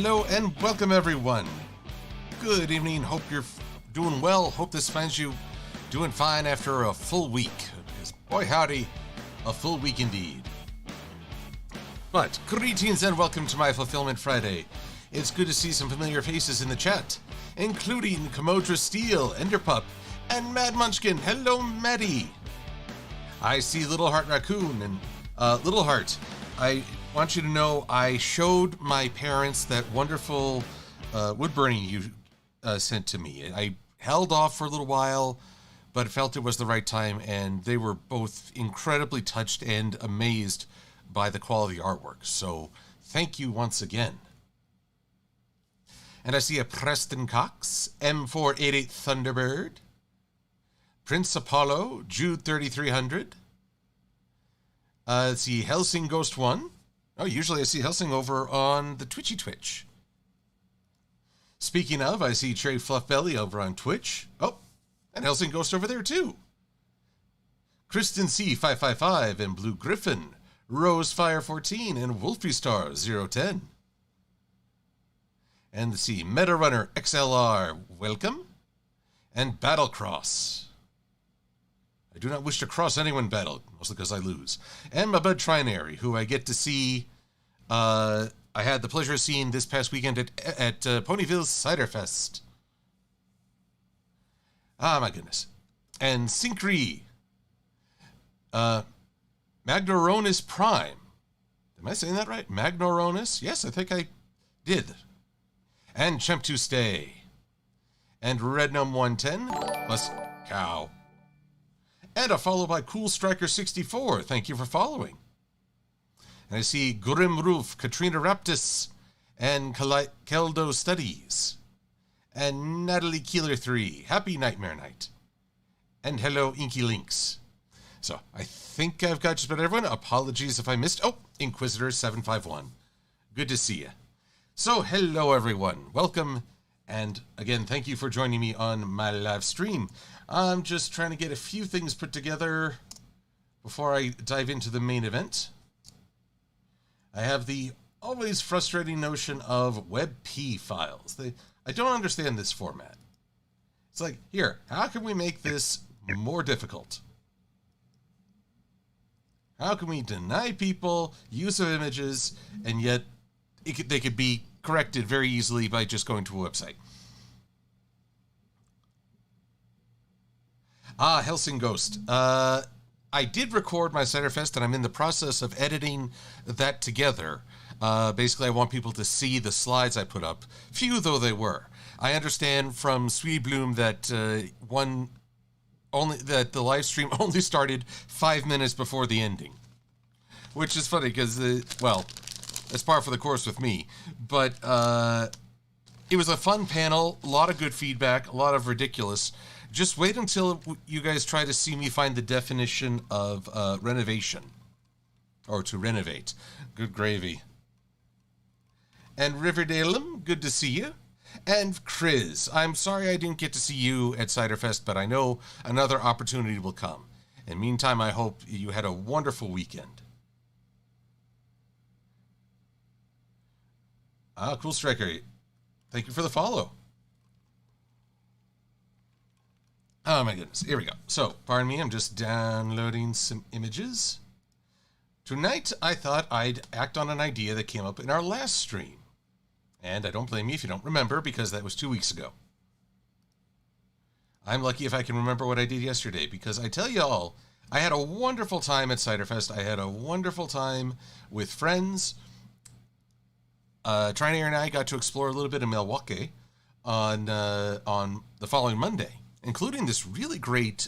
Hello and welcome everyone. Good evening, hope you're doing well. Hope this finds you doing fine after a full week. Because boy howdy, a full week indeed. But greetings and welcome to my Fulfillment Friday. It's good to see some familiar faces in the chat, including Kamodra Steel, Enderpup, and Mad Munchkin. Hello, Maddie. I see Little Heart Raccoon and Little Heart. I want you to know I showed my parents that wonderful wood burning you sent to me. I held off for a little while, but felt it was the right time, and they were both incredibly touched and amazed by the quality artwork. So thank you once again. And I see a Preston Cox, M488 Thunderbird, Prince Apollo, Jude 3300. Let's see, Helsing Ghost 1. Oh, usually I see Helsing over on the Twitch. Speaking of, I see Cherry Fluff Belly over on Twitch. Oh, and Helsing Ghost over there too. Kristen C555 and Blue Griffin, Rose Fire 14 and Wolfie Star 010. And let's see, Meta Runner XLR, welcome. And Battlecross. I do not wish to cross anyone battle, mostly because I lose. And my bud Trinary, who I get to see, I had the pleasure of seeing this past weekend at Ponyville Cider Fest. Ah, my goodness. And Syncree. Magnoronis Prime. Am I saying that right? Magnoronis? Yes, I think I did. And Chemp to Stay. And Rednum 110 plus Cow. And a follow by Cool Striker 64. Thank you for following. And I see Grim Roof, Katrina Raptis, and Keldo Studies. And Natalie Keeler 3. Happy Nightmare Night. And hello, Inky Links. So I think I've got just about everyone. Apologies if I missed. Oh, Inquisitor 751. Good to see you. So hello, everyone. Welcome. And again, thank you for joining me on my live stream. I'm just trying to get a few things put together before I dive into the main event. I have the always frustrating notion of WebP files. I don't understand this format. It's like, here, how can we make this more difficult? How can we deny people use of images, and yet they could be corrected very easily by just going to a website? Ah, Helsing Ghost. I did record my Ciderfest, and I'm in the process of editing that together. Basically, I want people to see the slides I put up, few though they were. I understand from Sweet Bloom that the live stream only started 5 minutes before the ending, which is funny because, well, that's par for the course with me. But it was a fun panel, a lot of good feedback, a lot of ridiculous. Just wait until you guys try to see me find the definition of renovation, or to renovate. Good gravy. And Riverdaleum, good to see you. And Chris, I'm sorry I didn't get to see you at Ciderfest, but I know another opportunity will come. In the meantime, I hope you had a wonderful weekend. Ah, Cool Striker, thank you for the follow. Oh my goodness, here we go. So, pardon me, I'm just downloading some images. Tonight, I thought I'd act on an idea that came up in our last stream. And I don't blame you if you don't remember, because that was 2 weeks ago. I'm lucky if I can remember what I did yesterday, because I tell you all, I had a wonderful time at Ciderfest. I had a wonderful time with friends. Trinair and I got to explore a little bit of Milwaukee on the following Monday, including this really great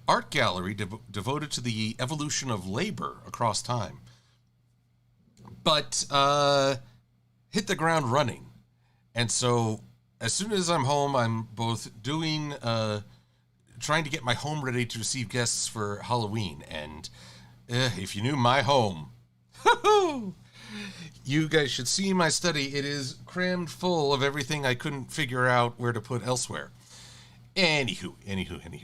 art gallery devoted to the evolution of labor across time. But hit the ground running. And so as soon as I'm home, I'm both doing, trying to get my home ready to receive guests for Halloween. And if you knew my home, you guys should see my study. It is crammed full of everything I couldn't figure out where to put elsewhere. Anywho,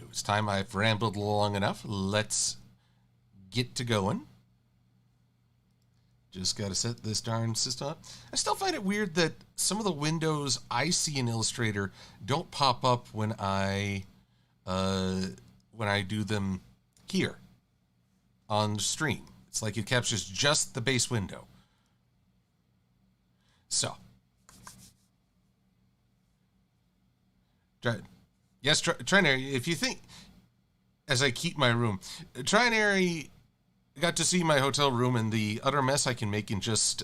it's time I've rambled long enough. Let's get to going. Just got to set this darn system up. I still find it weird that some of the windows I see in Illustrator don't pop up when I do them here on stream. It's like it captures just the base window. So, Trinary, if you think, as I keep my room, Trinary got to see my hotel room and the utter mess I can make in just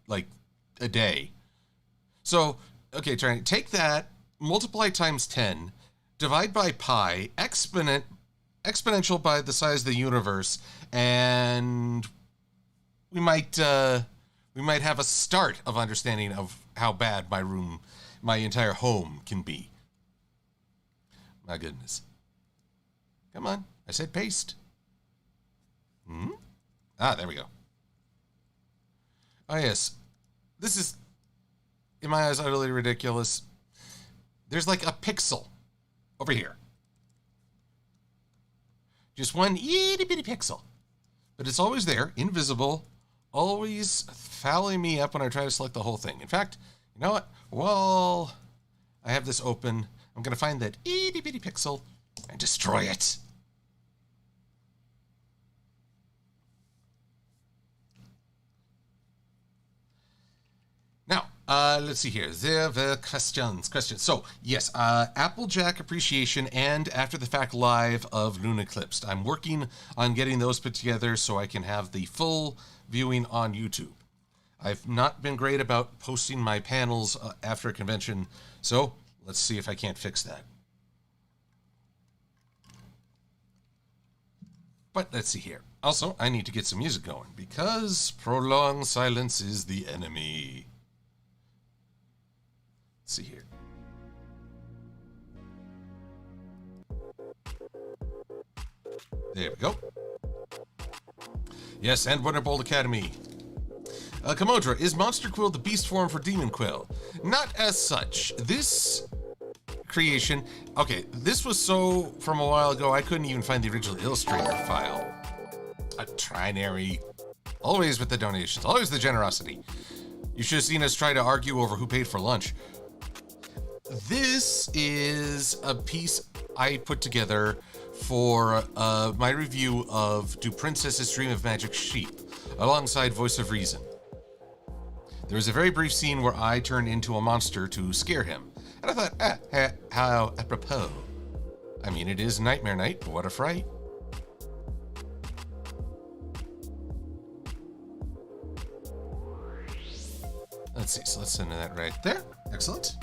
like a day. So, okay, Trinary, take that, multiply times 10, divide by pi, exponential by the size of the universe, and we might have a start of understanding of how bad my room, my entire home can be. My goodness. Come on. I said paste. There we go. Oh, yes. This is, in my eyes, utterly ridiculous. There's like a pixel over here. Just one itty-bitty pixel. But it's always there, invisible, always fouling me up when I try to select the whole thing. In fact, you know what? Well, I have this open. I'm going to find that itty-bitty pixel and destroy it. Now, let's see here. There were questions. So, yes, Applejack Appreciation and After the Fact Live of Luna Eclipsed. I'm working on getting those put together so I can have the full viewing on YouTube. I've not been great about posting my panels after a convention, so let's see if I can't fix that. But let's see here. Also, I need to get some music going because prolonged silence is the enemy. Let's see here. There we go. Yes, and Wonderbolt Academy. Kamodra, is Monster Quill the beast form for Demon Quill? Not as such. This creation, okay, this was so from a while ago I couldn't even find the original Illustrator file. A Trinary, always with the donations, always the generosity. You should have seen us try to argue over who paid for lunch. This is a piece I put together for my review of Do Princesses Dream of Magic Sheep, alongside Voice of Reason. There was a very brief scene where I turned into a monster to scare him, and I thought, how apropos. I mean, it is Nightmare Night, but what a fright. Let's see, so let's send that right there. Excellent.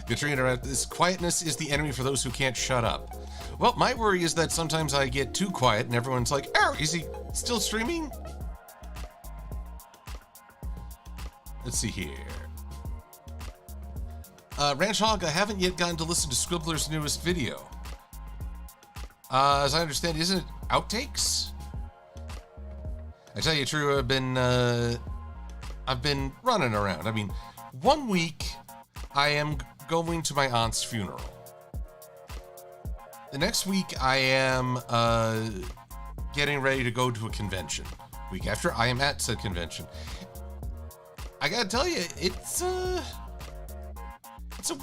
Katrina, this quietness is the enemy for those who can't shut up. Well, my worry is that sometimes I get too quiet and everyone's like, oh, is he still streaming? Let's see here. Ranch Hog, I haven't yet gotten to listen to Squibbler's newest video. As I understand, isn't it outtakes? I tell you true, I've been running around. I mean, 1 week I am going to my aunt's funeral. The next week I am getting ready to go to a convention. Week after I am at said convention. I gotta tell you, it's a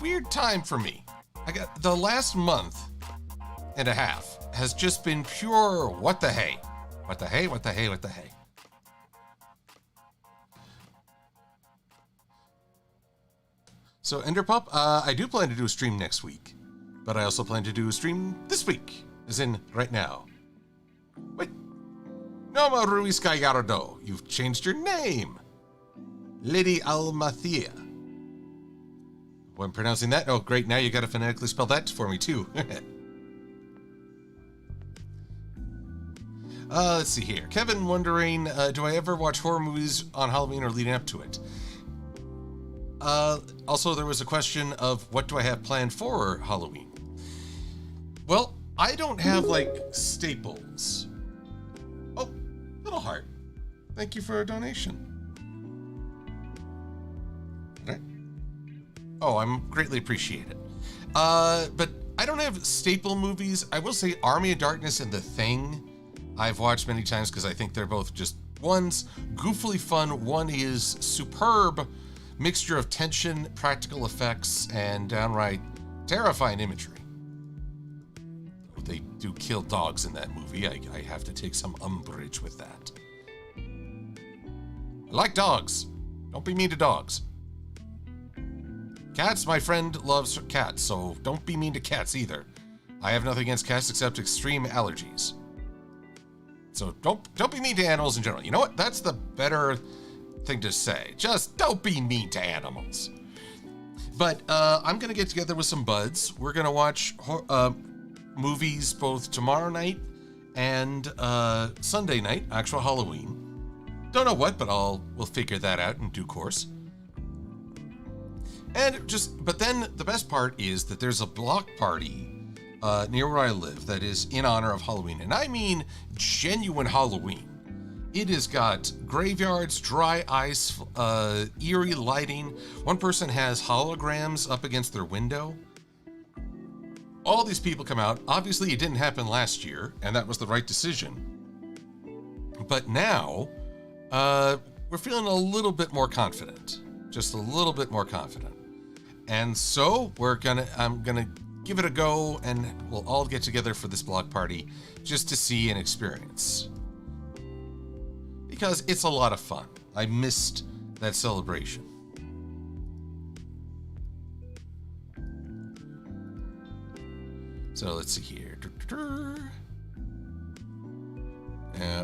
weird time for me. I got the last month and a half has just been pure what the hey. What the hey, what the hey, what the hey. So Enderpup, I do plan to do a stream next week, but I also plan to do a stream this week, as in right now. Wait, Noma Ruiz Gallardo, you've changed your name. Lady Almathea. When pronouncing that, oh great, now you gotta phonetically spell that for me too. Let's see here. Kevin wondering, do I ever watch horror movies on Halloween or leading up to it? Also, there was a question of what do I have planned for Halloween? Well, I don't have, like, staples. Oh, little heart. Thank you for a donation. Right. Oh, I'm greatly appreciated. But I don't have staple movies. I will say Army of Darkness and The Thing I've watched many times because I think they're both just, one's goofily fun, one is superb mixture of tension, practical effects, and downright terrifying imagery. They do kill dogs in that movie. I have to take some umbrage with that. I like dogs. Don't be mean to dogs. Cats, my friend loves cats, so don't be mean to cats either. I have nothing against cats except extreme allergies. So don't be mean to animals in general. You know what? That's the better thing to say. Just don't be mean to animals. But I'm going to get together with some buds. We're going to watch movies both tomorrow night and Sunday night, actual Halloween. Don't know what, but we'll figure that out in due course. But then the best part is that there's a block party near where I live that is in honor of Halloween. And I mean genuine Halloween. It has got graveyards, dry ice, eerie lighting. One person has holograms up against their window. All these people come out. Obviously, it didn't happen last year, and that was the right decision. But now, we're feeling a little bit more confident. Just a little bit more confident. And so, I'm gonna give it a go, and we'll all get together for this block party just to see and experience. Because it's a lot of fun. I missed that celebration. So let's see here.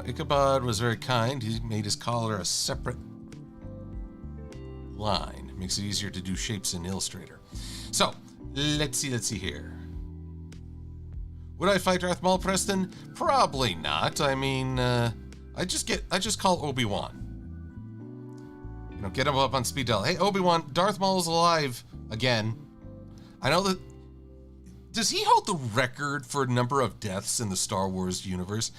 Ichabod was very kind. He made his collar a separate line. Makes it easier to do shapes in Illustrator. So, let's see here. Would I fight Darth Maul, Preston? Probably not. I mean, I just call Obi-Wan. You know, get him up on speed dial. Hey, Obi-Wan, Darth Maul is alive again. I know that. Does he hold the record for number of deaths in the Star Wars universe?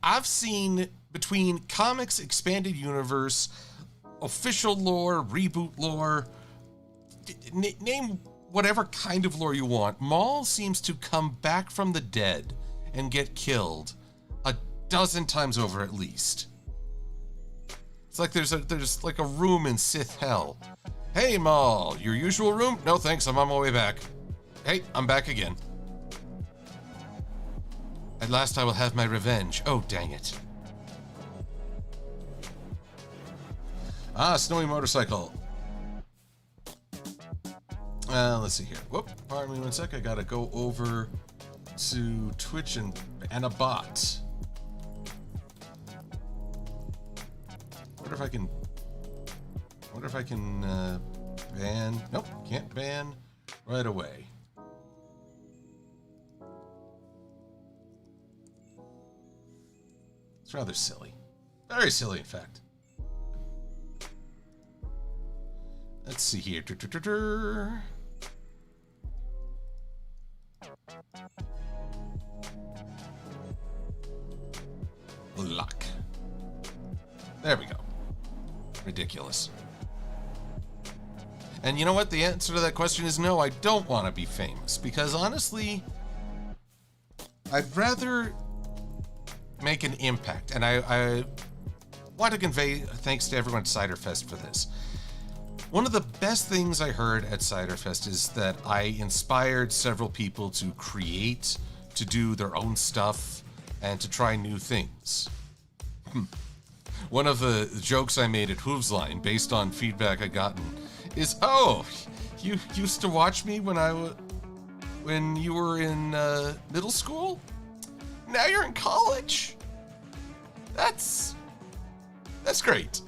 I've seen between comics, expanded universe, official lore, reboot lore, name whatever kind of lore you want. Maul seems to come back from the dead and get killed a dozen times over at least. It's like there's like a room in Sith hell. Hey Maul, your usual room? No thanks, I'm on my way back. Hey, I'm back again. At last I will have my revenge. Oh, dang it. Ah, snowy motorcycle. Let's see here. Whoop, pardon me 1 sec. I gotta go over to Twitch and a bot. Wonder if I can ban. Nope, can't ban right away. It's rather silly. Very silly, in fact. Let's see here. Luck. There we go. Ridiculous. And you know what? The answer to that question is no, I don't want to be famous. Because honestly, I'd rather make an impact. And I want to convey thanks to everyone at Cider Fest for this. One of the best things I heard at Cider Fest is that I inspired several people to create, to do their own stuff, and to try new things. One of the jokes I made at Hooves Line, based on feedback I gotten, is, "Oh, you used to watch me when you were in middle school? Now you're in college? That's great.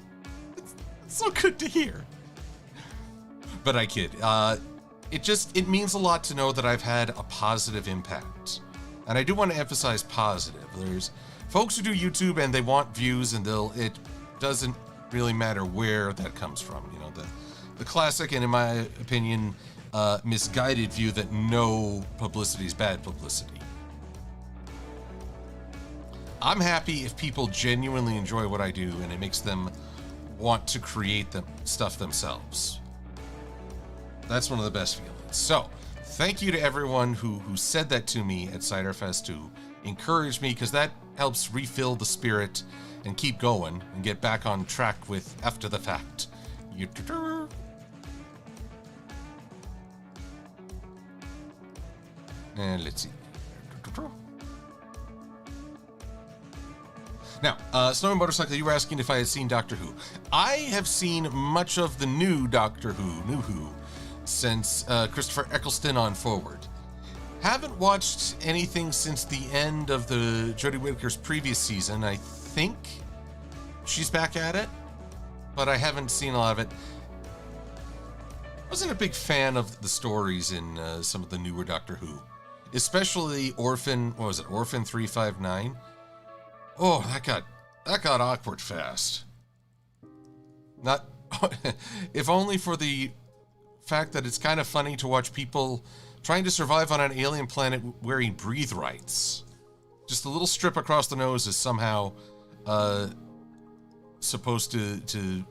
It's so good to hear." But I kid. It means a lot to know that I've had a positive impact. And I do want to emphasize positive. There's folks who do YouTube and they want views, and it doesn't really matter where that comes from. You know, the classic, and in my opinion, misguided view that no publicity is bad publicity. I'm happy if people genuinely enjoy what I do and it makes them want to create stuff themselves. That's one of the best feelings. So, thank you to everyone who said that to me at Ciderfest to encourage me, because that helps refill the spirit and keep going and get back on track with After the Fact. And let's see. Now, Snowy Motorcycle, you were asking if I had seen Doctor Who. I have seen much of the new Doctor Who, New Who, since Christopher Eccleston on forward. Haven't watched anything since the end of the Jodie Whittaker's previous season. I think she's back at it, but I haven't seen a lot of it. Wasn't a big fan of the stories in some of the newer Doctor Who, especially Orphan. What was it? Orphan 359. Oh, that got awkward fast. Not if only for the fact that it's kind of funny to watch people trying to survive on an alien planet wearing breathe rights. Just a little strip across the nose is somehow supposed to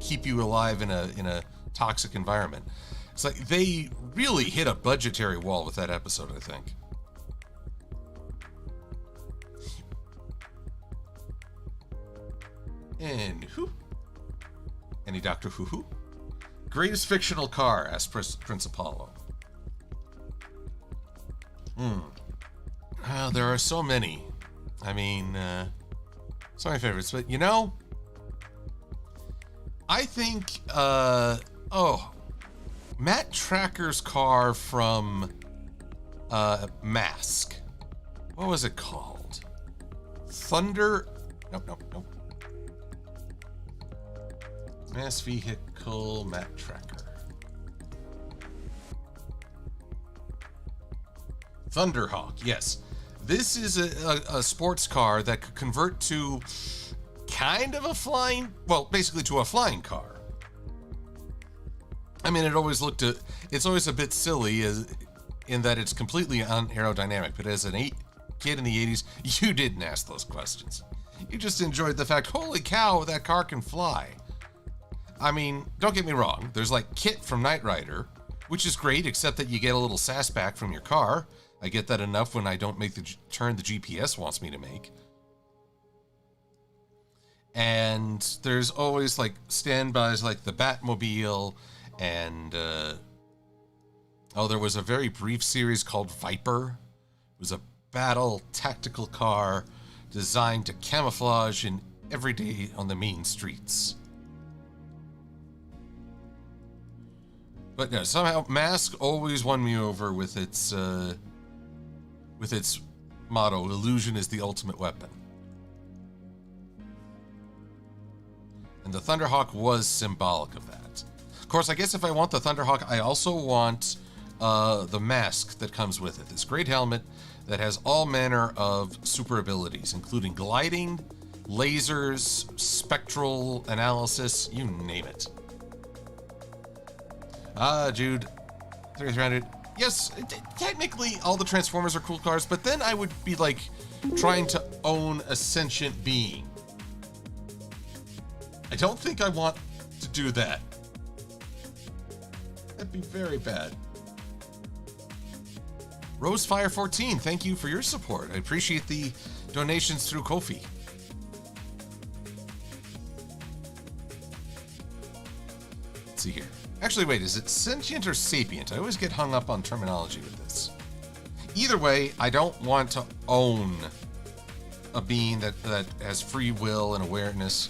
keep you alive in a toxic environment. It's like they really hit a budgetary wall with that episode, I think. And who? Any Doctor Who? Greatest fictional car, asked Prince Apollo. Well, there are so many. I mean, some of my favorites, but you know, I think, Matt Tracker's car from Mask. What was it called? Thunder? Nope. Mass Vehicle, Matt Tracker. Thunderhawk, yes. This is a sports car that could convert to kind of a flying, well, basically to a flying car. I mean, it's always a bit silly in that it's completely unaerodynamic, but as a kid in the 80s, you didn't ask those questions. You just enjoyed the fact, holy cow, that car can fly. I mean, don't get me wrong, there's like Kit from Knight Rider, which is great, except that you get a little sass back from your car. I get that enough when I don't make the turn the GPS wants me to make. And there's always like standbys like the Batmobile and there was a very brief series called Viper. It was a battle tactical car designed to camouflage in every day on the main streets. But no, somehow Mask always won me over with its motto, illusion is the ultimate weapon. And the Thunderhawk was symbolic of that. Of course, I guess if I want the Thunderhawk, I also want the mask that comes with it. This great helmet that has all manner of super abilities, including gliding, lasers, spectral analysis, you name it. Jude, 3300. Yes, technically all the Transformers are cool cars, but then I would be like trying to own a sentient being. I don't think I want to do that. That'd be very bad. Rosefire14, thank you for your support. I appreciate the donations through Ko-fi. Let's see here. Actually, wait, is it sentient or sapient? I always get hung up on terminology with this. Either way, I don't want to own a being that has free will and awareness.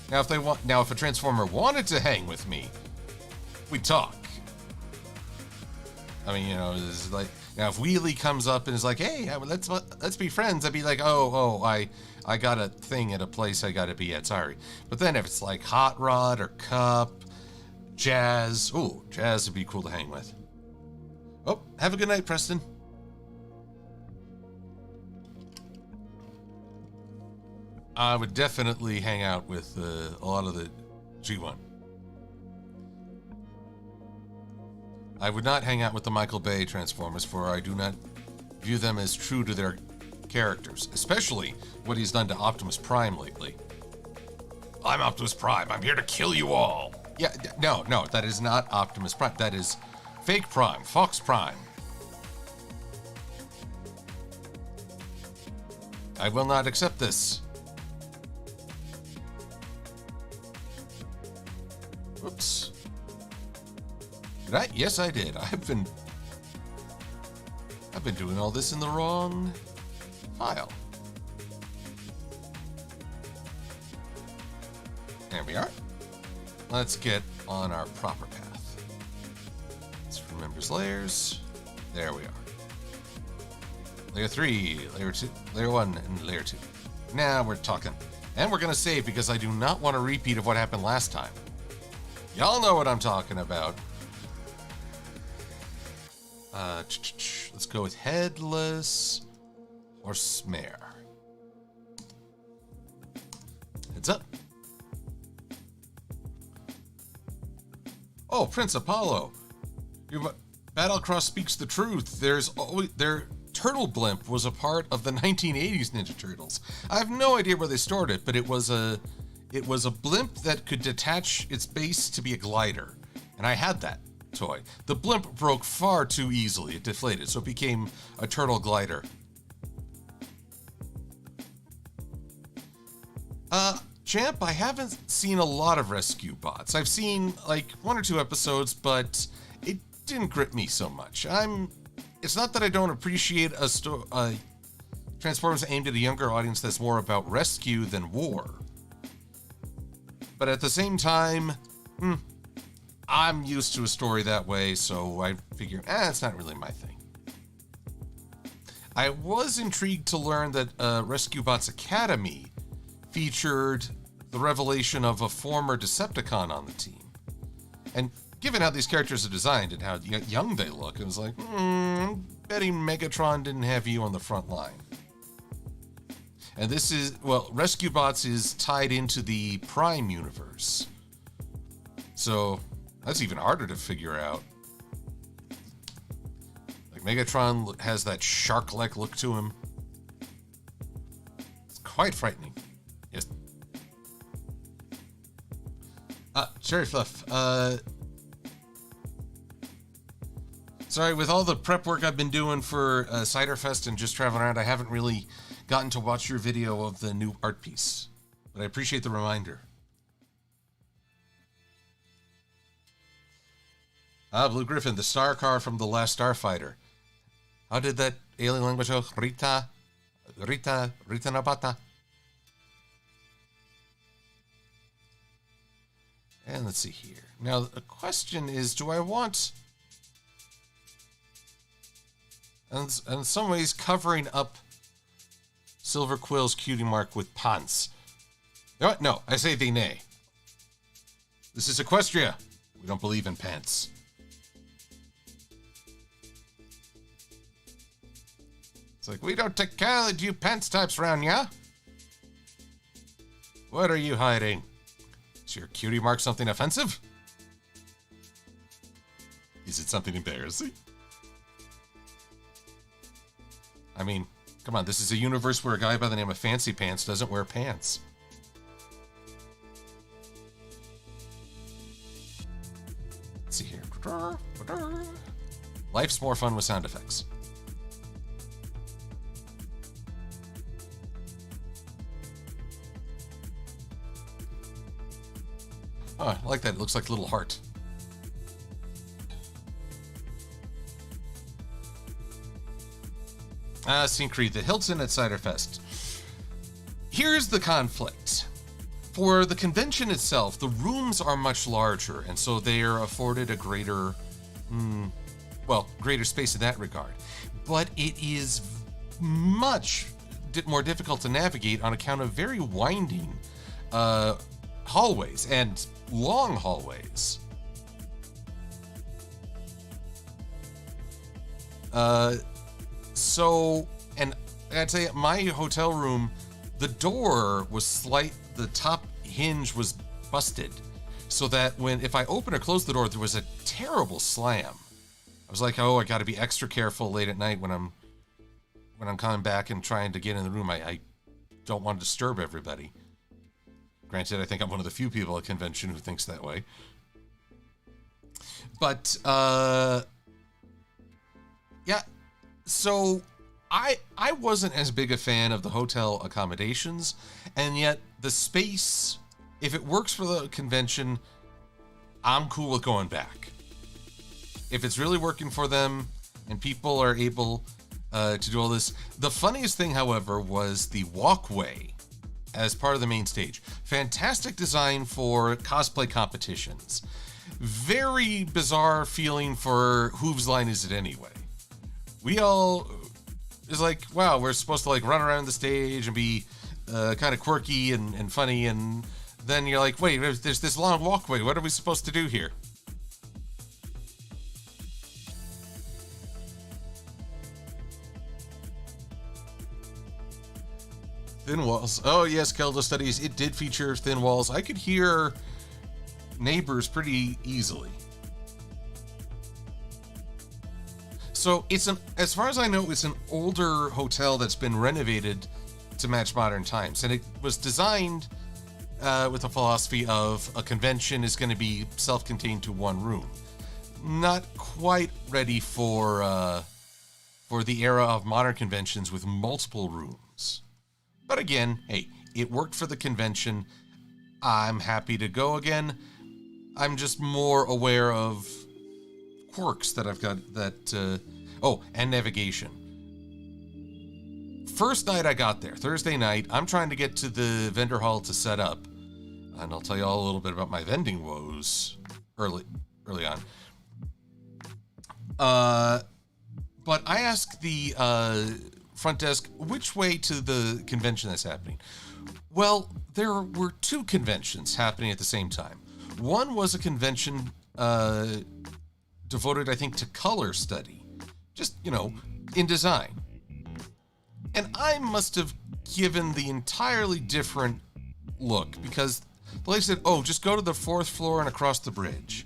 Now, if a Transformer wanted to hang with me, we'd talk. I mean, you know, it's like, now if Wheelie comes up and is like, hey, let's be friends, I'd be like, I got a thing at a place I gotta be at, sorry. But then if it's like Hot Rod or Cup, Jazz, Jazz would be cool to hang with. Oh, have a good night, Preston. I would definitely hang out with a lot of the G1. I would not hang out with the Michael Bay Transformers, for I do not view them as true to their characters, especially what he's done to Optimus Prime lately. I'm Optimus Prime. I'm here to kill you all. Yeah, no, that is not Optimus Prime. That is Fake Prime. Fox Prime. I will not accept this. Oops. Did I? Yes, I did. I've been doing all this in the wrong file. There we are. Let's get on our proper path. Let's remember layers. There we are. Layer 3, Layer 2, Layer 1, and Layer 2. Now we're talking. And we're going to save because I do not want a repeat of what happened last time. Y'all know what I'm talking about. Let's go with headless or snare. Heads up. Oh, Prince Apollo. Your Battlecross speaks the truth. Their turtle blimp was a part of the 1980s Ninja Turtles. I have no idea where they stored it, but it was a blimp that could detach its base to be a glider, and I had that toy. The blimp broke far too easily. It deflated, so it became a turtle glider. Champ, I haven't seen a lot of rescue bots. I've seen like 1 or 2 episodes, but it didn't grip me so much. It's not that I don't appreciate a Transformers aimed at a younger audience that's more about rescue than war. But at the same time, I'm used to a story that way, so I figure, it's not really my thing. I was intrigued to learn that Rescue Bots Academy featured the revelation of a former Decepticon on the team. And given how these characters are designed and how young they look, it was like, I'm betting Megatron didn't have you on the front line. And this is, well, Rescue Bots is tied into the Prime universe. So that's even harder to figure out. Like Megatron has that shark-like look to him. It's quite frightening. Yes. Cherry Fluff. Sorry, with all the prep work I've been doing for Ciderfest and just traveling around, I haven't really gotten to watch your video of the new art piece. But I appreciate the reminder. Blue Griffin, the star car from The Last Starfighter. How did that alien language go? Rita Nabata. And let's see here. Now, the question is, do I want... And in some ways, covering up Silver-Quill's cutie mark with pants. You know what? No, I say thee nay. This is Equestria. We don't believe in pants. It's like, we don't take care of you pants types around, yeah? What are you hiding? Is your cutie mark something offensive? Is it something embarrassing? I mean, come on, this is a universe where a guy by the name of Fancy Pants doesn't wear pants. Let's see here. Life's more fun with sound effects. Oh, I like that. It looks like a little heart. Syncreed, the Hilton at Ciderfest. Here's the conflict. For the convention itself, the rooms are much larger, and so they are afforded a greater, greater space in that regard. But it is much more difficult to navigate on account of very winding hallways and long hallways. And I'd say at my hotel room, the door was the top hinge was busted. So that if I open or close the door, there was a terrible slam. I was like, oh, I gotta be extra careful late at night when I'm coming back and trying to get in the room. I don't want to disturb everybody. Granted, I think I'm one of the few people at convention who thinks that way. But, yeah, so I wasn't as big a fan of the hotel accommodations, and yet the space, if it works for the convention, I'm cool with going back. If it's really working for them and people are able to do all this. The funniest thing, however, was the walkway as part of the main stage. Fantastic design for cosplay competitions. Very bizarre feeling for whose line is it anyway. We all is like, wow, we're supposed to like run around the stage and be kind of quirky and funny, and then you're like, wait, there's this long walkway. What are we supposed to do here? Thin walls. Oh yes, Kelda Studies. It did feature thin walls. I could hear neighbors pretty easily. So it's as far as I know, it's an older hotel that's been renovated to match modern times, and it was designed with the philosophy of a convention is going to be self-contained to one room. Not quite ready for the era of modern conventions with multiple rooms. But again, hey, it worked for the convention. I'm happy to go again. I'm just more aware of quirks that I've got that, oh, and navigation. First night I got there, Thursday night, I'm trying to get to the vendor hall to set up. And I'll tell you all a little bit about my vending woes early on. But I asked the front desk, which way to the convention that's happening? Well, there were two conventions happening at the same time. One was a convention devoted, I think, to color study. Just, in design. And I must have given the entirely different look, because the lady said, oh, just go to the 4th floor and across the bridge.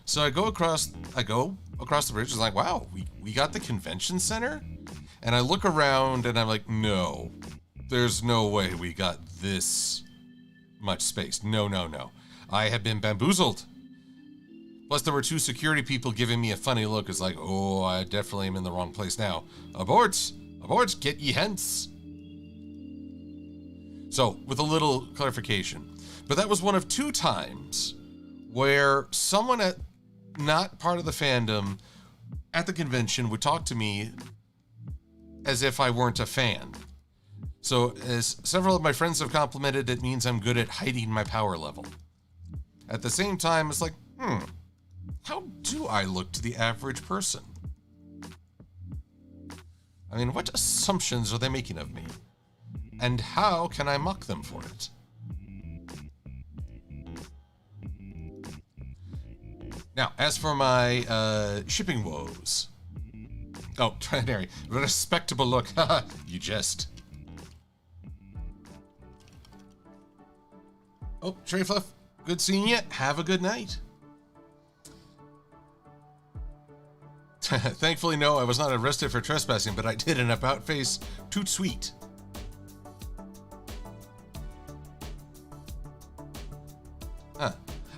So I go across the bridge. It's like, wow, we got the convention center? And I look around and I'm like, no, there's no way we got this much space. No. I have been bamboozled. Plus, there were two security people giving me a funny look. It's like, oh, I definitely am in the wrong place now. Abort, get ye hence. So, with a little clarification. But that was one of two times where someone not part of the fandom at the convention would talk to me as if I weren't a fan. So, as several of my friends have complimented, it means I'm good at hiding my power level. At the same time, it's like, how do I look to the average person? I mean, what assumptions are they making of me? And how can I mock them for it? Now, as for my shipping woes. Oh, Trinary, respectable look. Haha, you jest. Oh, Trey Fluff, good seeing you. Have a good night. Thankfully, no, I was not arrested for trespassing, but I did an about-face toot sweet.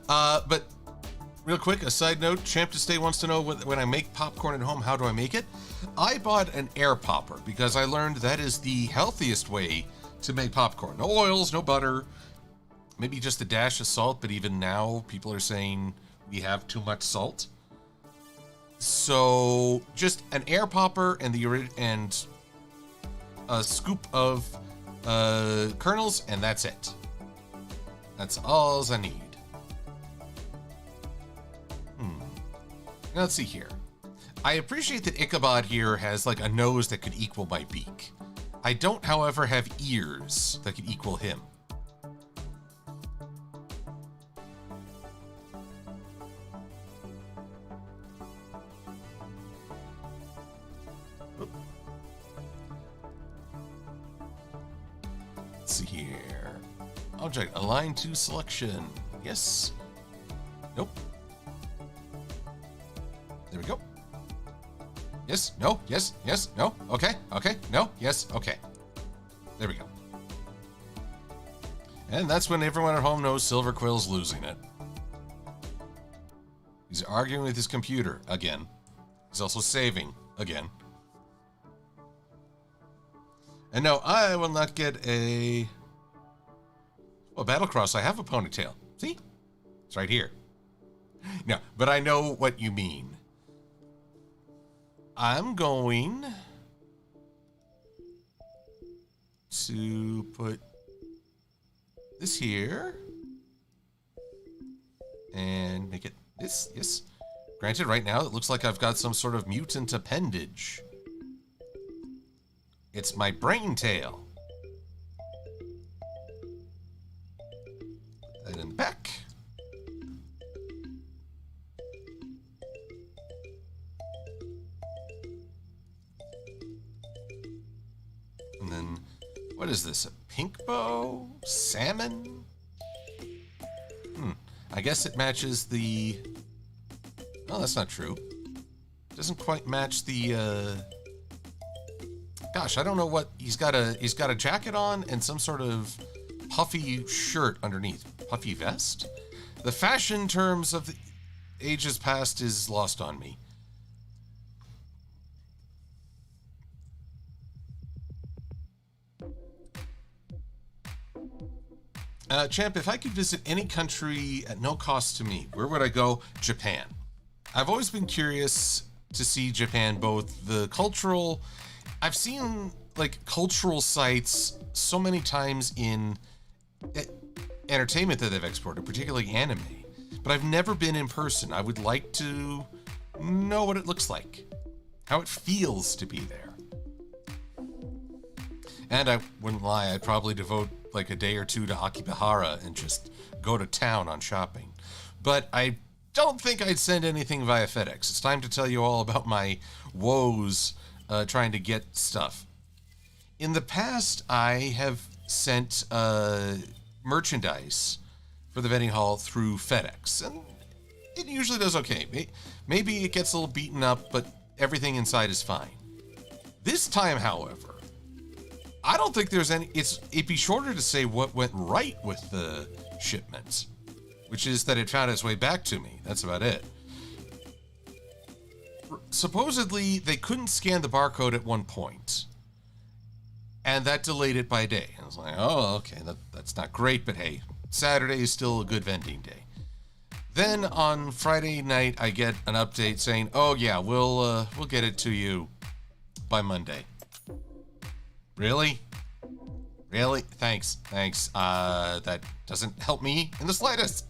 But real quick, a side note, Champ to Stay wants to know when I make popcorn at home, how do I make it? I bought an air popper because I learned that is the healthiest way to make popcorn. No oils, no butter, maybe just a dash of salt, but even now people are saying we have too much salt. So just an air popper and a scoop of kernels, and that's it. That's all I need. Now let's see here. I appreciate that Ichabod here has like a nose that could equal my beak. I don't, however, have ears that could equal him. Let's see here. Object, align to selection. Yes. Nope. There we go. Yes, no, yes, no, okay, no, yes, okay. There we go. And that's when everyone at home knows Silver-Quill's losing it. He's arguing with his computer again. He's also saving again. And no, I will not get a... Well, Battlecross, I have a ponytail. See? It's right here. No, but I know what you mean. I'm going to put this here and make it this. Yes. Granted, right now it looks like I've got some sort of mutant appendage. It's my brain tail. Put that in the back. And then, what is this? A pink bow? Salmon? I guess it matches the... Oh, that's not true. Doesn't quite match the, Gosh, I don't know what... He's got a jacket on and some sort of puffy shirt underneath. Puffy vest? The fashion terms of the ages past is lost on me. Champ, if I could visit any country at no cost to me, where would I go? Japan. I've always been curious to see Japan, both the cultural... I've seen, like, cultural sites so many times in entertainment that they've exported, particularly anime. But I've never been in person. I would like to know what it looks like, how it feels to be there. And I wouldn't lie, I'd probably devote like a day or two to Akibahara and just go to town on shopping. But I don't think I'd send anything via FedEx. It's time to tell you all about my woes trying to get stuff. In the past, I have sent merchandise for the vending hall through FedEx, and it usually does okay. Maybe it gets a little beaten up, but everything inside is fine. This time, however, I don't think there's any... It'd be shorter to say what went right with the shipment, which is that it found its way back to me. That's about it. Supposedly, they couldn't scan the barcode at one point, and that delayed it by a day. I was like, oh, okay, that's not great, but hey, Saturday is still a good vending day. Then on Friday night, I get an update saying, oh yeah, we'll get it to you by Monday. Really? Really? Thanks. That doesn't help me in the slightest.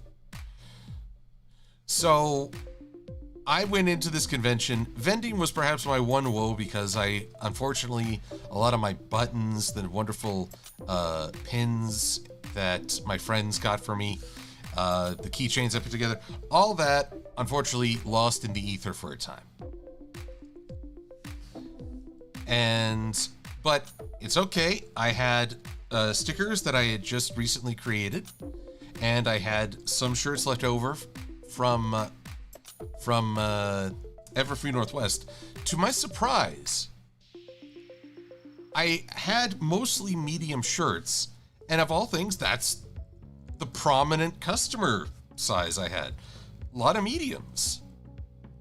So I went into this convention. Vending was perhaps my one woe because unfortunately, a lot of my buttons, the wonderful pins that my friends got for me, the keychains I put together, all that, unfortunately, lost in the ether for a time. But it's okay. I had stickers that I had just recently created, and I had some shirts left over from Everfree Northwest. To my surprise, I had mostly medium shirts, and of all things, that's the prominent customer size I had. A lot of mediums.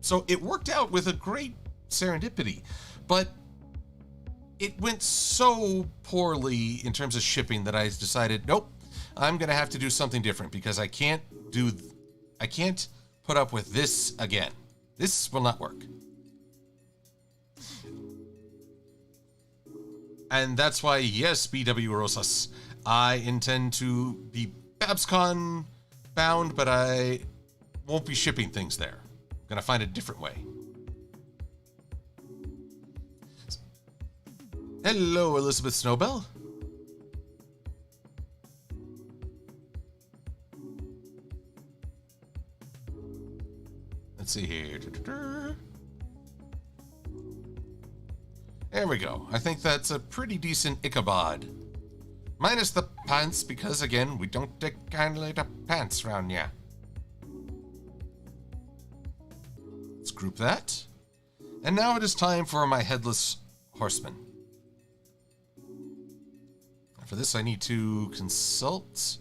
So it worked out with a great serendipity, but it went so poorly in terms of shipping that I decided, nope, I'm going to have to do something different because I can't put up with this again. This will not work. And that's why, yes, BW Rosas, I intend to be BabsCon bound, but I won't be shipping things there. I'm going to find a different way. Hello, Elizabeth Snowbell. Let's see here. There we go. I think that's a pretty decent Ichabod. Minus the pants, because again, we don't take kindly to pants round ya. Let's group that. And now it is time for my Headless Horseman. For this, I need to consult.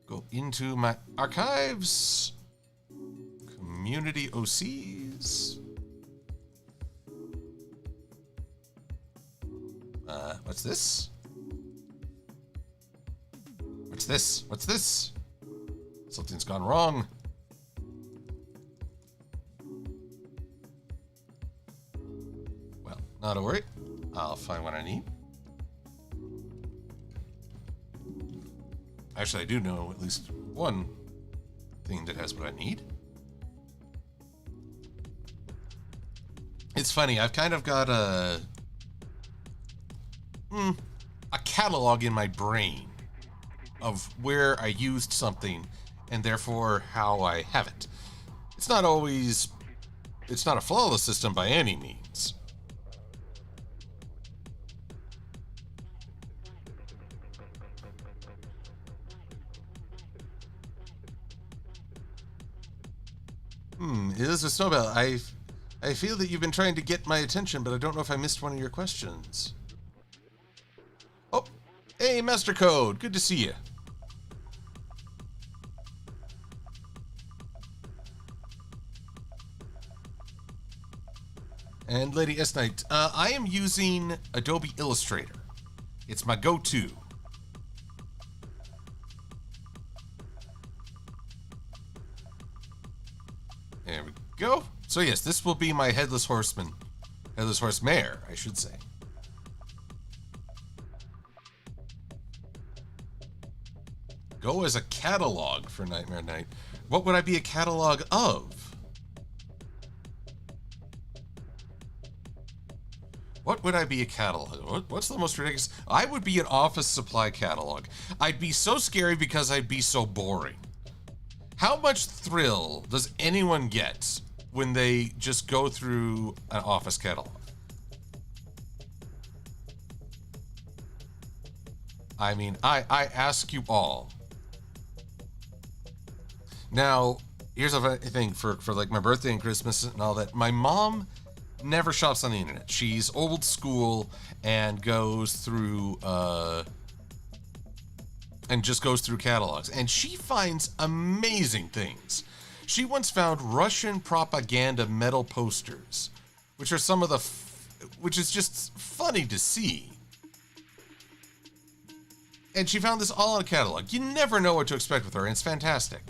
Go into my archives. community OCs. What's this? What's this? What's this? Something's gone wrong. Well, not a worry. I'll find what I need. Actually, I do know at least one thing that has what I need. It's funny, I've kind of got a catalog in my brain of where I used something and therefore how I have it. It's not a flawless system by any means. It is a snowball. I feel that you've been trying to get my attention, but I don't know if I missed one of your questions. Oh, hey, Master Code. Good to see you. And Lady S. Knight, I am using Adobe Illustrator. It's my go-to. There we go. So yes, this will be my Headless Horse Mare, I should say. Go as a catalog for Nightmare Night. What would I be a catalog of? What would I be a catalog? What's the most ridiculous? I would be an office supply catalog. I'd be so scary because I'd be so boring. How much thrill does anyone get when they just go through an office catalog? I mean, I ask you all. Now, here's a thing for like my birthday and Christmas and all that. My mom never shops on the internet. She's old school and goes through catalogs, and she finds amazing things. She once found Russian propaganda metal posters, which are some of the which is just funny to see. And she found this all in a catalog. You never know what to expect with her, and it's fantastic.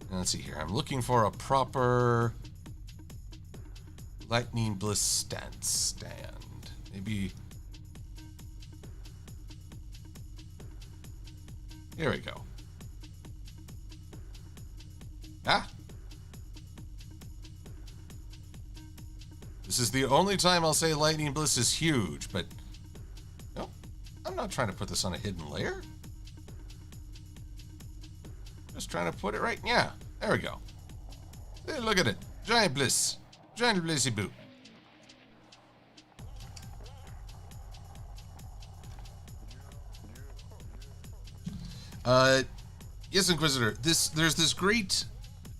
Now, let's see here. I'm looking for a proper Lightning Bliss stand. Maybe. Here we go. Ah. This is the only time I'll say Lightning Bliss is huge, but no, I'm not trying to put this on a hidden layer. Just trying to put it right. Yeah, there we go. Hey, look at it. Giant Bliss. Giant Blissy Boo. Yes, Inquisitor. There's this great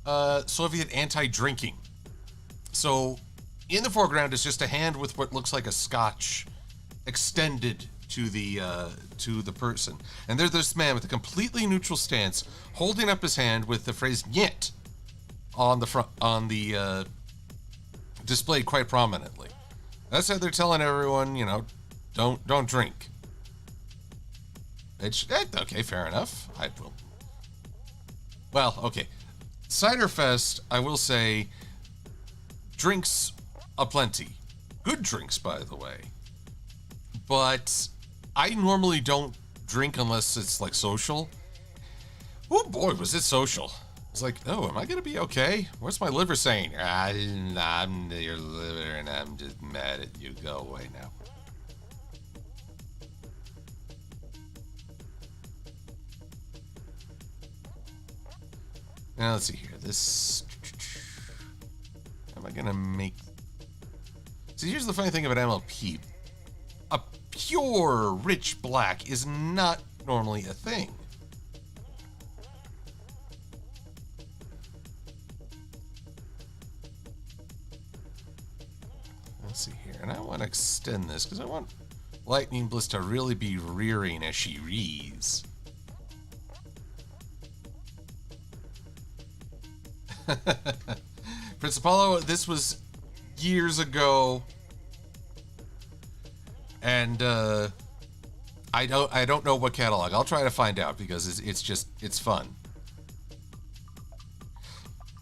Soviet anti-drinking. So in the foreground is just a hand with what looks like a scotch extended to the person, and there's this man with a completely neutral stance holding up his hand with the phrase "Niet" on the front displayed quite prominently. That's how they're telling everyone, you know, don't drink. Okay, fair enough. I will. Well, okay. Cider Fest, I will say, drinks aplenty. Good drinks, by the way. But I normally don't drink unless it's like social. Oh boy, was it social. It's like, oh, am I going to be okay? What's my liver saying? I'm your liver and I'm just mad at you. Go away now. Now, let's see here. This... Am I going to make... See, here's the funny thing about MLP. A pure rich black is not normally a thing. Let's see here. And I want to extend this because I want Lightning Bliss to really be rearing as she reads. Prince Apollo, this was years ago, and I don't know what catalog. I'll try to find out because it's fun.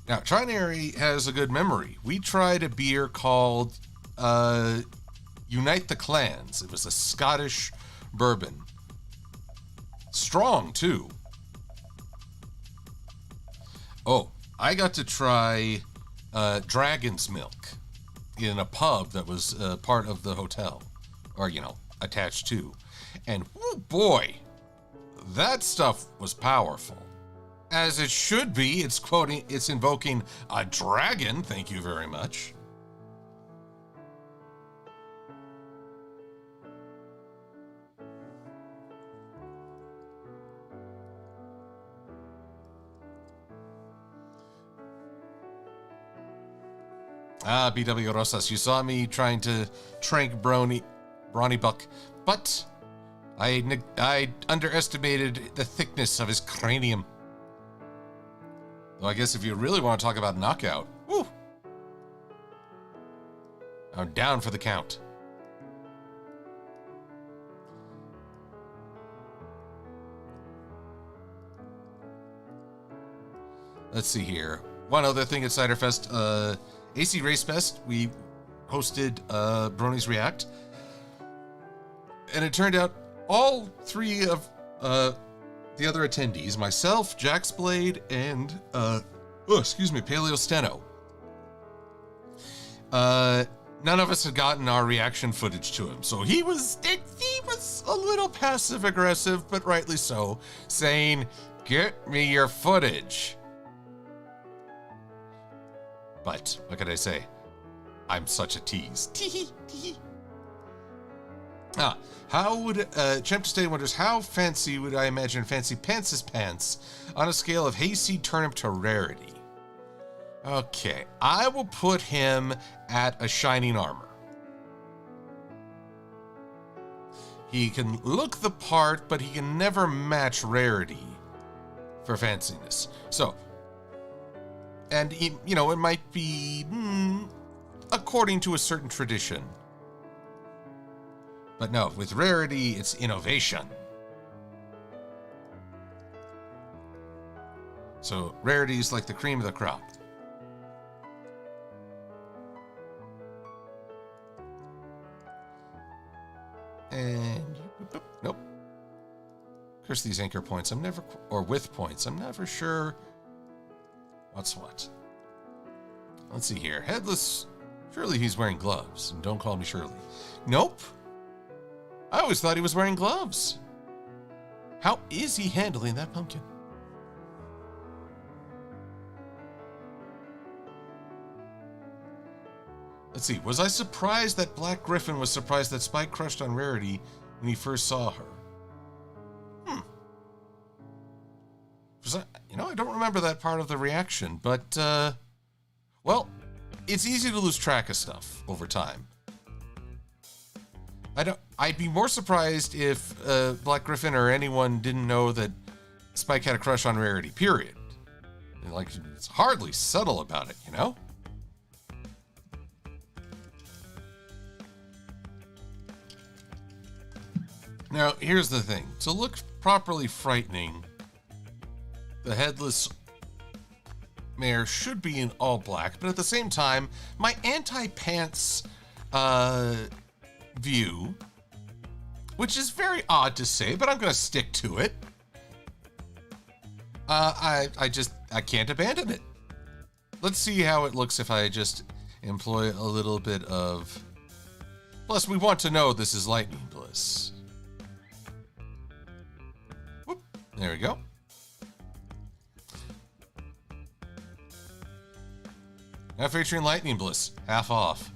Now, Trinary has a good memory. We tried a beer called Unite the Clans. It was a Scottish bourbon. Strong, too. Oh, I got to try Dragon's Milk in a pub that was part of the hotel, or, attached to. And, oh boy, that stuff was powerful. As it should be. It's invoking a dragon. Thank you very much. BW Rosas, you saw me trying to trank Brawny Buck, but I underestimated the thickness of his cranium. Though I guess if you really want to talk about knockout, woo! I'm down for the count. Let's see here. One other thing at Ciderfest, AC Race Fest, we hosted Bronies React. And it turned out all three of the other attendees, myself, Jaxblade, and Paleo Steno. None of us had gotten our reaction footage to him, so he was a little passive aggressive, but rightly so, saying, "Get me your footage." But what can I say? I'm such a tease. How would Champ to Stay wonders how fancy would I imagine Fancy Pants' pants on a scale of hayseed turnip to rarity? Okay, I will put him at a shining armor. He can look the part, but he can never match rarity for fanciness. So, and it might be according to a certain tradition. But no, with rarity, it's innovation. So rarity is like the cream of the crop. And nope. Curse these anchor points. Or with points. I'm never sure what's what. Let's see here. Headless. Surely he's wearing gloves. And don't call me Shirley. Nope. I always thought he was wearing gloves. How is he handling that pumpkin? Let's see. Was I surprised that Black Griffin was surprised that Spike crushed on Rarity when he first saw her? I don't remember that part of the reaction, but, well, it's easy to lose track of stuff over time. I'd be more surprised if Black Griffin or anyone didn't know that Spike had a crush on Rarity, period. Like, it's hardly subtle about it, Now, here's the thing. To look properly frightening, the headless mare should be in all black, but at the same time, my anti-pants view, which is very odd to say, but I'm going to stick to it. I can't abandon it. Let's see how it looks if I just employ a little bit of... Plus, we want to know this is Lightning Bliss. Whoop, there we go. Now featuring Lightning Bliss, half off.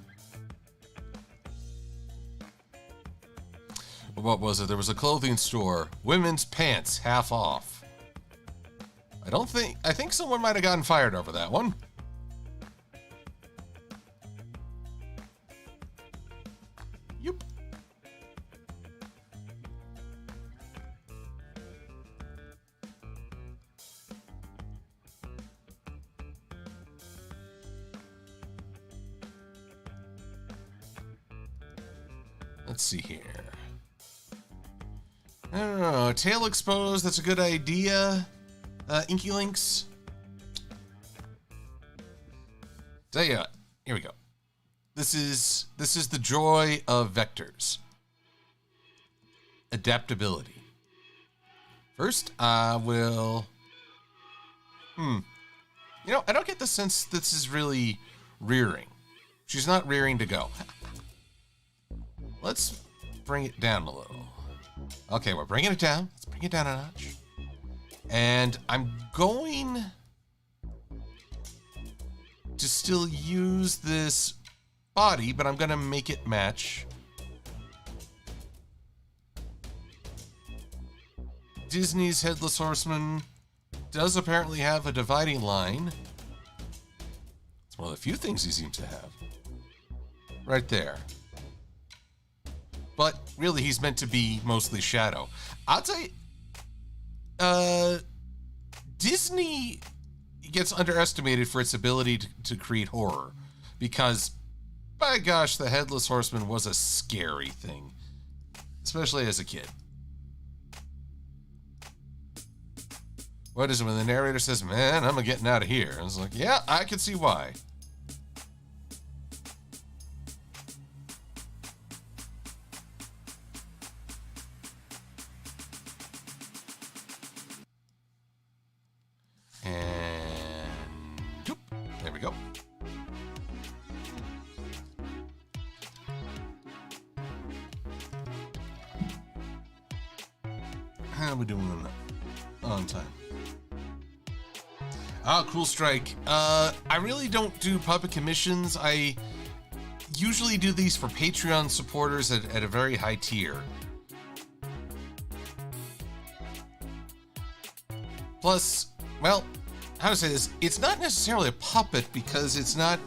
What was it? There was a clothing store. Women's pants, half off. I think someone might have gotten fired over that one. Yep. Let's see here. I don't know. Tail exposed. That's a good idea. Inky Links. Tell you what. Here we go. This is the joy of vectors. Adaptability. First, I will... You know, I don't get the sense this is really rearing. She's not rearing to go. Let's bring it down a little. Okay, we're bringing it down. Let's bring it down a notch. And I'm going to still use this body, but I'm going to make it match Disney's Headless Horseman. Does apparently have a dividing line. It's one of the few things he seems to have. Right there. But really, he's meant to be mostly shadow. I'll tell you, Disney gets underestimated for its ability to create horror. Because, by gosh, the Headless Horseman was a scary thing. Especially as a kid. What is it when the narrator says, man, I'm getting out of here? I was like, yeah, I can see why. And whoop, there we go. How are we doing on time? Ah, Cool Strike. I really don't do puppet commissions. I usually do these for Patreon supporters at a very high tier. Plus, well, how to say this? It's not necessarily a puppet because it's not...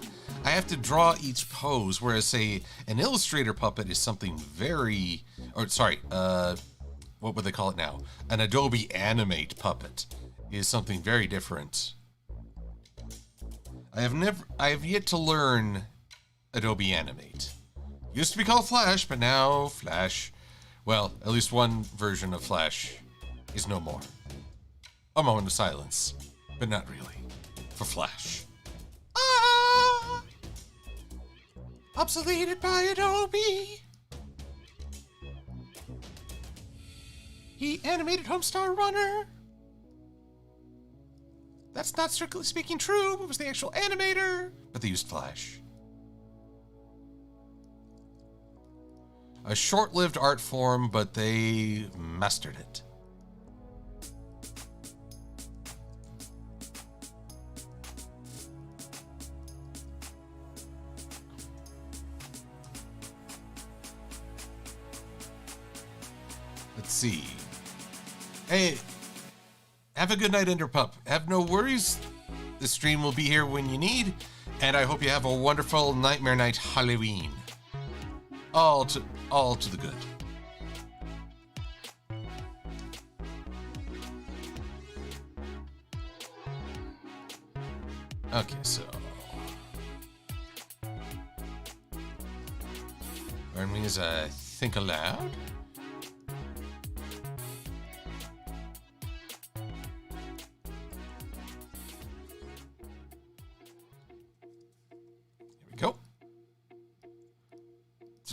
I have to draw each pose, whereas, say, an Illustrator puppet is something very... Or, sorry, what would they call it now? An Adobe Animate puppet is something very different. I have yet to learn Adobe Animate. Used to be called Flash, but now Flash, well, at least one version of Flash is no more. A moment of silence, but not really, for Flash. Ah! Obsoleted by Adobe. He animated Homestar Runner. That's not strictly speaking true. It was the actual animator, but they used Flash. A short-lived art form, but they mastered it. Let's see. Hey, have a good night, Enderpup. Have no worries. The stream will be here when you need, and I hope you have a wonderful Nightmare Night Halloween. All to the good. Okay, so pardon me as I think aloud.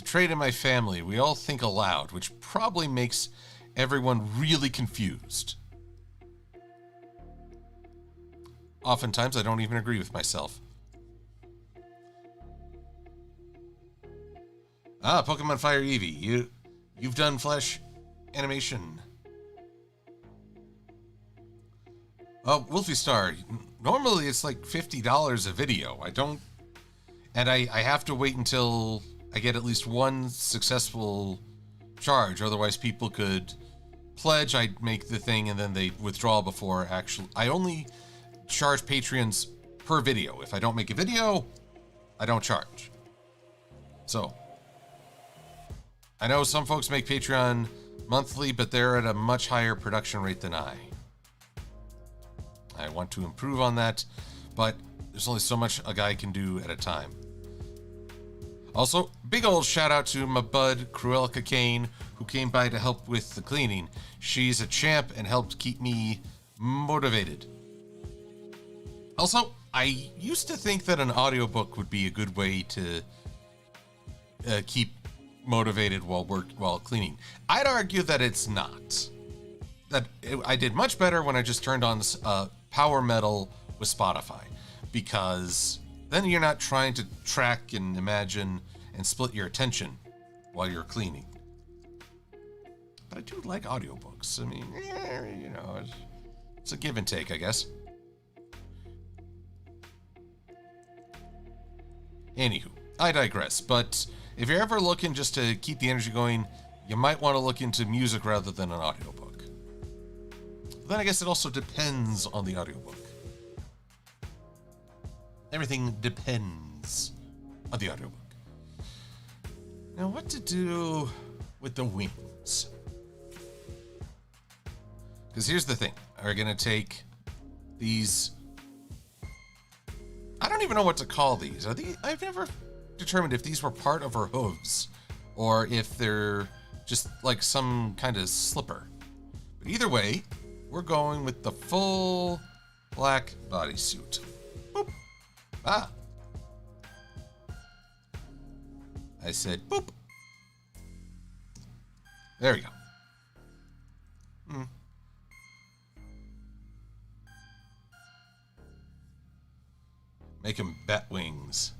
Trait in my family, we all think aloud, which probably makes everyone really confused. Oftentimes, I don't even agree with myself. Ah, Pokemon Fire Eevee, you've done Flash animation. Oh, Wolfie Star, normally it's like $50 a video. I have to wait until I get at least one successful charge. Otherwise, people could pledge, I'd make the thing, and then they withdraw before actually. I only charge Patreons per video. If I don't make a video, I don't charge. So, I know some folks make Patreon monthly, but they're at a much higher production rate than I. I want to improve on that, but there's only so much a guy can do at a time. Also, big old shout out to my bud, Cruelka Kane, who came by to help with the cleaning. She's a champ and helped keep me motivated. Also, I used to think that an audiobook would be a good way to keep motivated while cleaning. I'd argue that it's not. I did much better when I just turned on power metal with Spotify, because then you're not trying to track and imagine and split your attention while you're cleaning. But I do like audiobooks. I mean, you know, it's a give and take, I guess. Anywho, I digress. But if you're ever looking just to keep the energy going, you might want to look into music rather than an audiobook. Then I guess it also depends on the audiobook. Everything depends on the audiobook. Now, what to do with the wings? Because here's the thing. We're going to take these... I don't even know what to call these. I've never determined if these were part of her hooves or if they're just like some kind of slipper. But either way, we're going with the full black bodysuit. Boop. Ah. I said boop. There we go. Make him bat wings.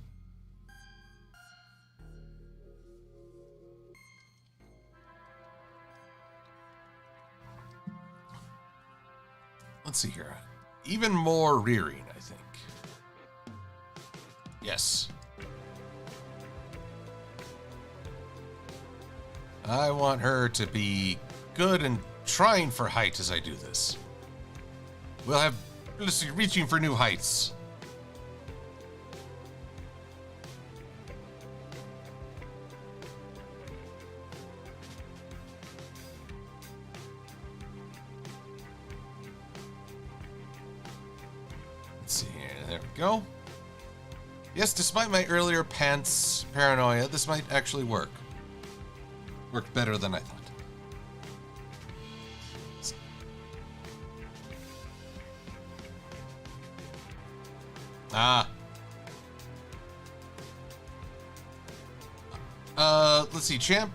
Let's see here. Even more rearing, I think. Yes. I want her to be good and trying for height as I do this. We'll have Felicity reaching for new heights. Let's see here. There we go. Yes, despite my earlier pants paranoia, this might actually work. Worked better than I thought. Let's see, champ.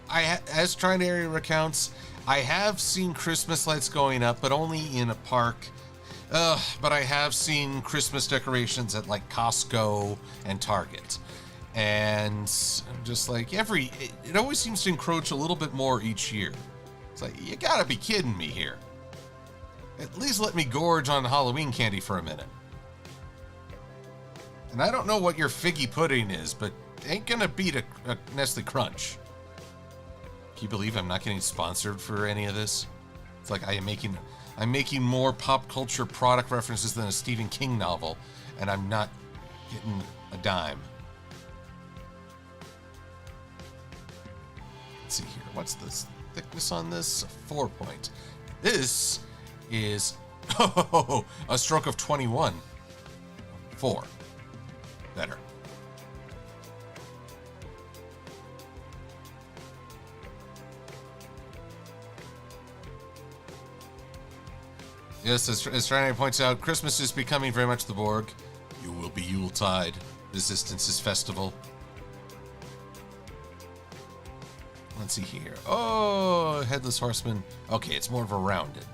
As Trinary recounts, I have seen Christmas lights going up, but only in a park. But I have seen Christmas decorations at like Costco and Target. And I'm just like, it always seems to encroach a little bit more each year. It's like, you gotta be kidding me here. At least let me gorge on Halloween candy for a minute. And I don't know what your figgy pudding is, but ain't gonna beat a Nestle Crunch. Can you believe I'm not getting sponsored for any of this? It's like I'm making more pop culture product references than a Stephen King novel, and I'm not getting a dime. Let's see here. What's the thickness on this? 4 point. This is a stroke of 21. 4. Better. Yes, as Trinity points out, Christmas is becoming very much the Borg. You will be Yuletide. Resistance's festival. Let's see here. Oh, Headless Horseman. Okay, it's more of a rounded.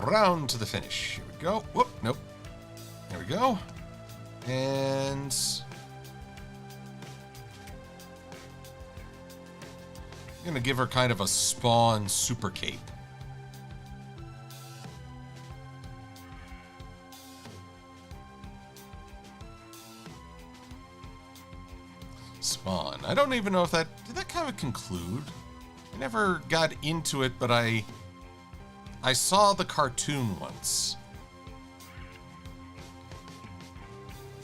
Round to the finish. Here we go. Whoop, nope. There we go. And... I'm going to give her kind of a Spawn super cape. Spawn. I don't even know if did that kind of conclude? I never got into it, but I saw the cartoon once.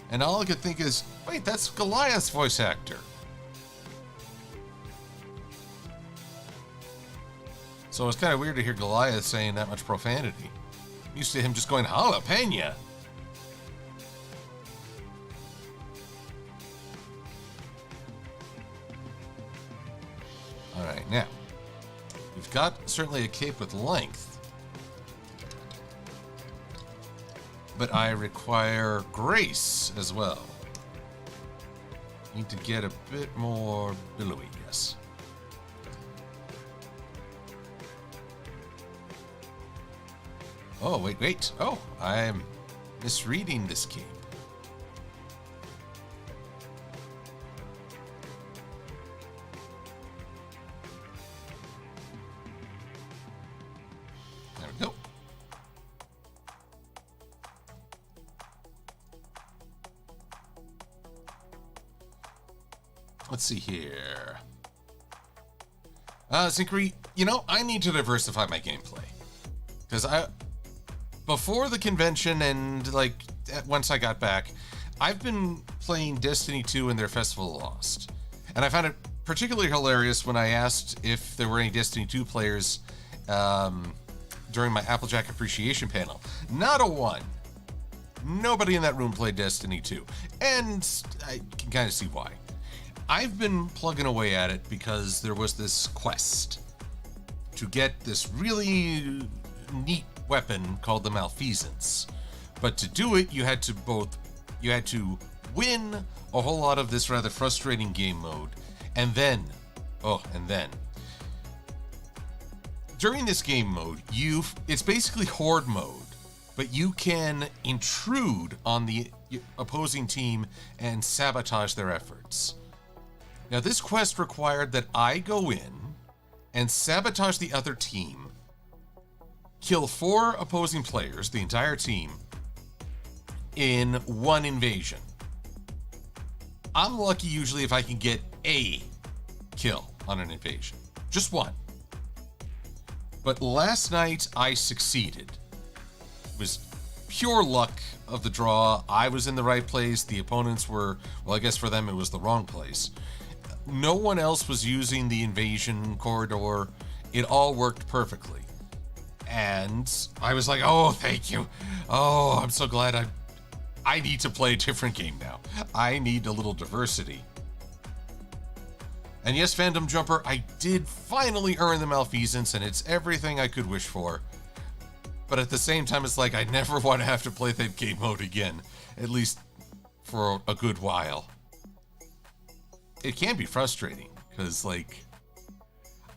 And all I could think is, wait, that's Goliath's voice actor. So it's kind of weird to hear Goliath saying that much profanity. I'm used to him just going, jalapeno. All right, now, we've got certainly a cape with length, but I require grace as well. Need to get a bit more billowy, yes. Oh, wait. Oh, I'm misreading this cape. There we go. Let's see here. Zincry, I need to diversify my gameplay. Because before the convention and, once I got back, I've been playing Destiny 2 and their Festival of Lost. And I found it particularly hilarious when I asked if there were any Destiny 2 players during my Applejack Appreciation panel. Not a one. Nobody in that room played Destiny 2. And I can kind of see why. I've been plugging away at it because there was this quest to get this really neat weapon called the Malfeasance. But to do it, you had to win a whole lot of this rather frustrating game mode. And then, during this game mode, it's basically horde mode, but you can intrude on the opposing team and sabotage their efforts. Now, this quest required that I go in and sabotage the other team, kill 4 opposing players, the entire team, in one invasion. I'm lucky usually if I can get a kill on an invasion. Just one. But last night I succeeded. It was pure luck of the draw. I was in the right place. The opponents were, well, I guess for them it was the wrong place. No one else was using the invasion corridor. It all worked perfectly. And I was like, oh, thank you. Oh, I'm so glad I need to play a different game now. I need a little diversity. And yes, Fandom Jumper, I did finally earn the Malfeasance, and it's everything I could wish for. But at the same time, it's like I never want to have to play that game mode again, at least for a good while. It can be frustrating, because,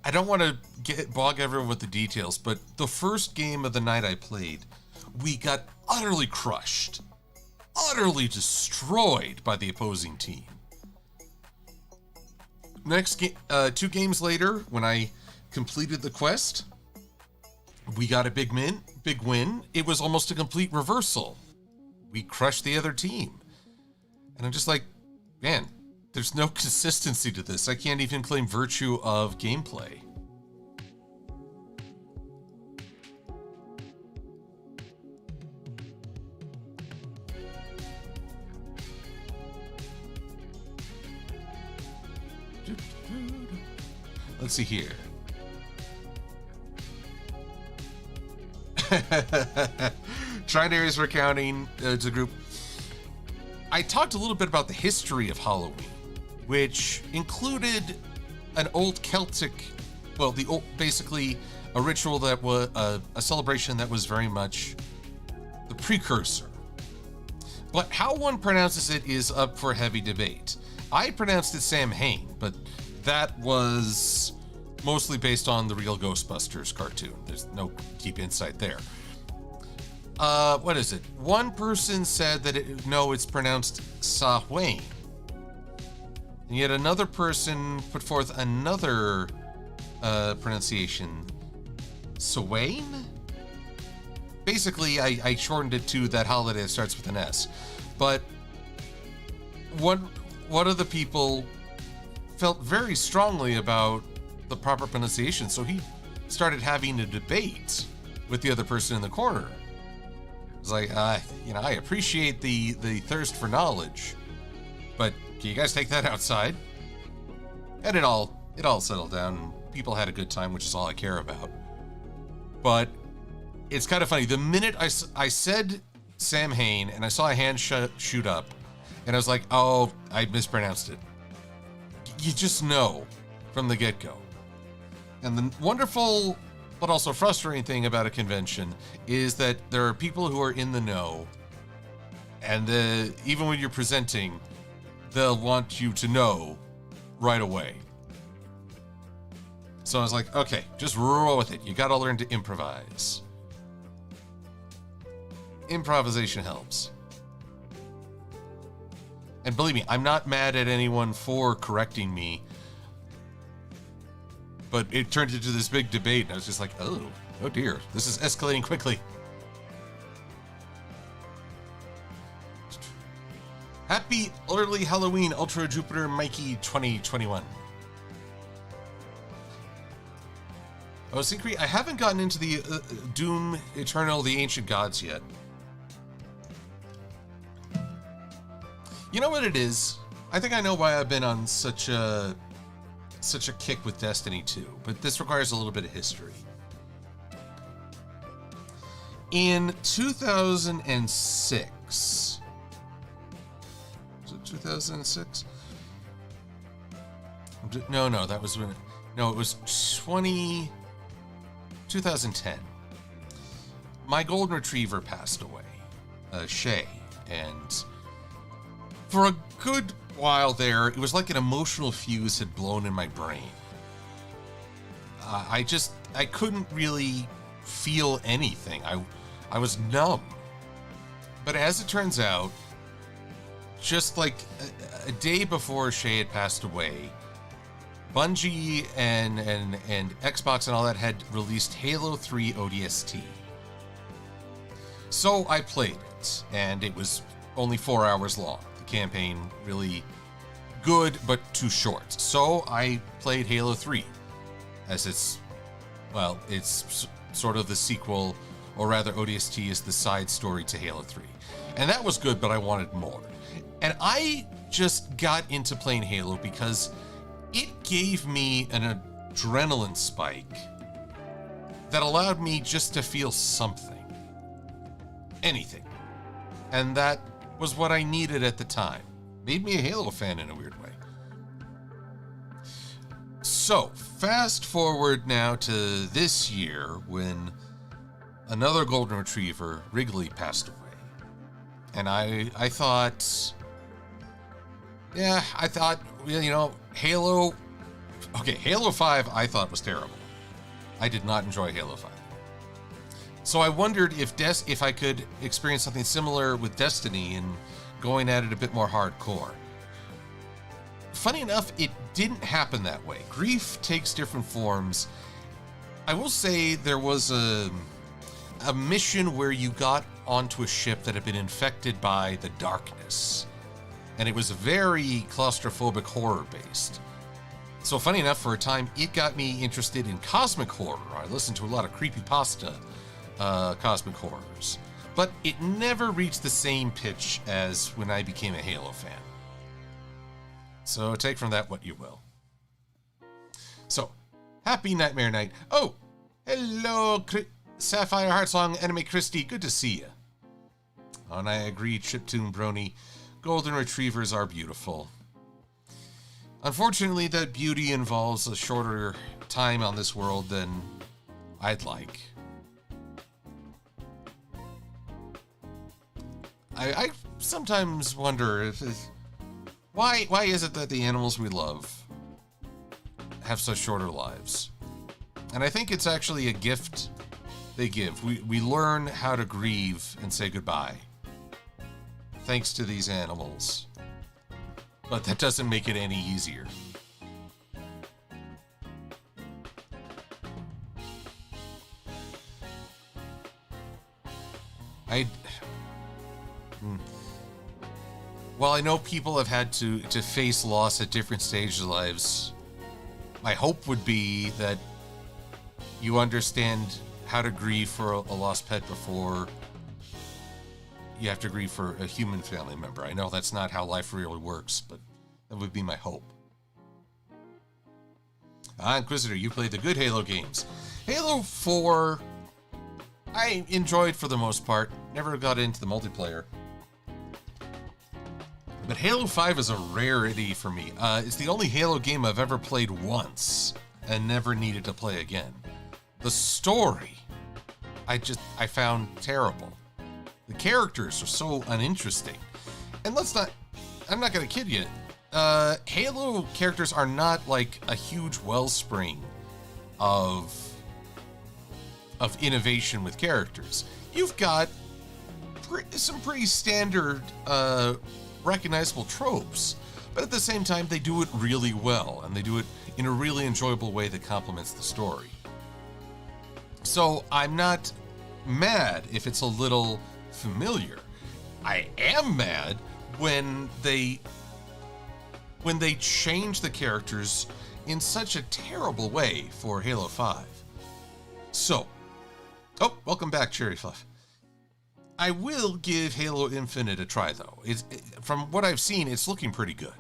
I don't want to bog everyone with the details, but the first game of the night I played, we got utterly crushed, utterly destroyed by the opposing team. Next game, 2 games later, when I completed the quest, we got a big win. It was almost a complete reversal. We crushed the other team. And I'm just like, man, there's no consistency to this. I can't even claim virtue of gameplay. Let's see here. Trinarius recounting to group. I talked a little bit about the history of Halloween, which included an old Celtic, basically a ritual that was a celebration that was very much the precursor. But how one pronounces it is up for heavy debate. I pronounced it Samhain, but that was mostly based on the real Ghostbusters cartoon. There's no deep insight there. What is it? One person said that it's pronounced Samhain. And yet another person put forth another pronunciation, Swain? Basically, I shortened it to that holiday that starts with an S. But one of the people felt very strongly about the proper pronunciation, so he started having a debate with the other person in the corner. It was like, I appreciate the thirst for knowledge, but can you guys take that outside? And it all settled down, and people had a good time, which is all I care about. But it's kind of funny. The minute I said Samhain, and I saw a hand shoot up, and I was like, oh, I mispronounced it. You just know from the get-go. And the wonderful but also frustrating thing about a convention is that there are people who are in the know, and even when you're presenting, they'll want you to know right away. So I was like, okay, just roll with it. You gotta learn to improvise. Improvisation helps. And believe me, I'm not mad at anyone for correcting me, but it turned into this big debate, and I was just like, oh dear, this is escalating quickly. Happy early Halloween, Ultra Jupiter Mikey 2021. Oh, Syncrete, I haven't gotten into the Doom Eternal, the Ancient Gods yet. You know what it is? I think I know why I've been on such a kick with Destiny 2, but this requires a little bit of history. In 2006, was it 2006? No, that was when. No, it was 2010. My golden retriever passed away, Shay, and for a good while there, it was like an emotional fuse had blown in my brain. I couldn't really feel anything. I was numb. But as it turns out, just like a day before Shay had passed away, Bungie and Xbox and all that had released Halo 3 ODST. So I played it, and it was only 4 hours long. The campaign really good, but too short. So I played Halo 3, as it's sort of the sequel, or rather ODST is the side story to Halo 3. And that was good, but I wanted more. And I just got into playing Halo because it gave me an adrenaline spike that allowed me just to feel something. Anything. And that was what I needed at the time. Made me a Halo fan in a weird way. So, fast forward now to this year when another golden retriever, Wrigley, passed away. And I thought, Halo 5 I thought was terrible. I did not enjoy Halo 5. So I wondered if I could experience something similar with Destiny and going at it a bit more hardcore. Funny enough, it didn't happen that way. Grief takes different forms. I will say there was a mission where you got onto a ship that had been infected by the darkness. And it was very claustrophobic horror based. So funny enough, for a time, it got me interested in cosmic horror. I listened to a lot of creepypasta cosmic horrors. But it never reached the same pitch as when I became a Halo fan. So take from that what you will. So, happy Nightmare Night. Oh, hello, Sapphire Heartsong Anime Christie. Good to see you. Oh, and I agree, Chiptune Brony. Golden retrievers are beautiful. Unfortunately, that beauty involves a shorter time on this world than I'd like. I sometimes wonder why is it that the animals we love have such shorter lives? And I think it's actually a gift they give. We learn how to grieve and say goodbye thanks to these animals. But that doesn't make it any easier. While I know people have had to face loss at different stages of lives, my hope would be that you understand how to grieve for a lost pet before you have to grieve for a human family member. I know that's not how life really works, but that would be my hope. Inquisitor, you played the good Halo games. Halo 4, I enjoyed for the most part. Never got into the multiplayer. But Halo 5 is a rarity for me. It's the only Halo game I've ever played once. and never needed to play again. The story, I found terrible. The characters are so uninteresting. And I'm not gonna kid you, Halo characters are not like a huge wellspring of innovation with characters. You've got some pretty standard, recognizable tropes, but at the same time, they do it really well, and they do it in a really enjoyable way that complements the story. So I'm not mad if it's a little familiar. I am mad when they change the characters in such a terrible way for Halo 5. So, welcome back, Cherry Fluff. I will give Halo Infinite a try, though. From what I've seen, it's looking pretty good.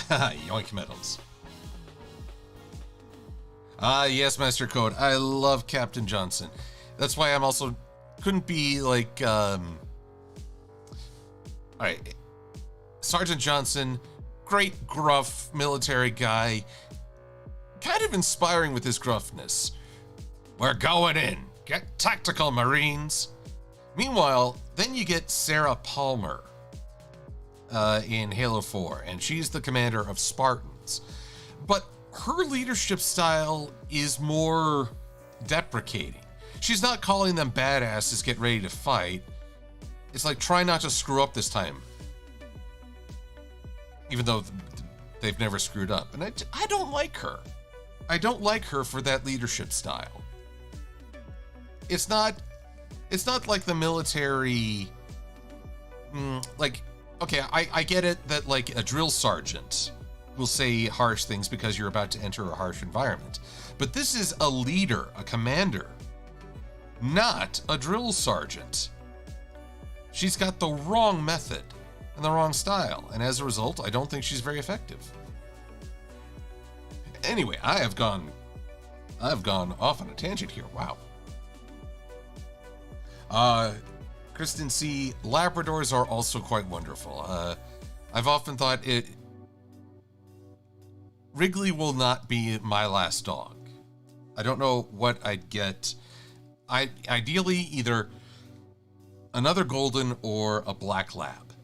Yoink medals. Yes, Master Code. I love Captain Johnson. That's why I'm also couldn't be like, alright. Sergeant Johnson, great gruff military guy. Kind of inspiring with his gruffness. We're going in. Get tactical, Marines. Meanwhile, then you get Sarah Palmer in Halo 4, and she's the commander of Spartans. But her leadership style is more deprecating. She's not calling them badasses, get ready to fight. It's like, try not to screw up this time. Even though they've never screwed up. And I don't like her. I don't like her for that leadership style. It's not like the military, like, okay, I get it that like a drill sergeant will say harsh things because you're about to enter a harsh environment. But this is a leader, a commander, not a drill sergeant. She's got the wrong method and the wrong style, and as a result, I don't think she's very effective. Anyway, I've gone off on a tangent here. Wow. Kristen C. Labradors are also quite wonderful. I've often thought Wrigley will not be my last dog. I don't know what I'd get. Ideally either another golden or a black lab.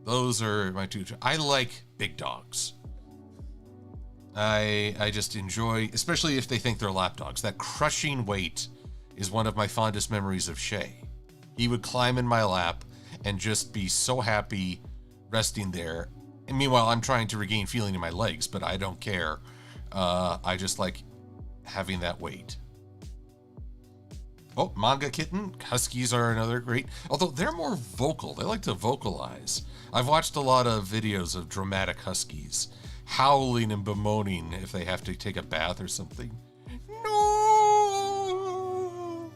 Those are my two. I like big dogs. I just enjoy, especially if they think they're lap dogs. That crushing weight is one of my fondest memories of Shay. He would climb in my lap and just be so happy resting there. And meanwhile, I'm trying to regain feeling in my legs, but I don't care. I just like having that weight. Oh, Manga Kitten. Huskies are another great, although they're more vocal. They like to vocalize. I've watched a lot of videos of dramatic huskies howling and bemoaning if they have to take a bath or something. No!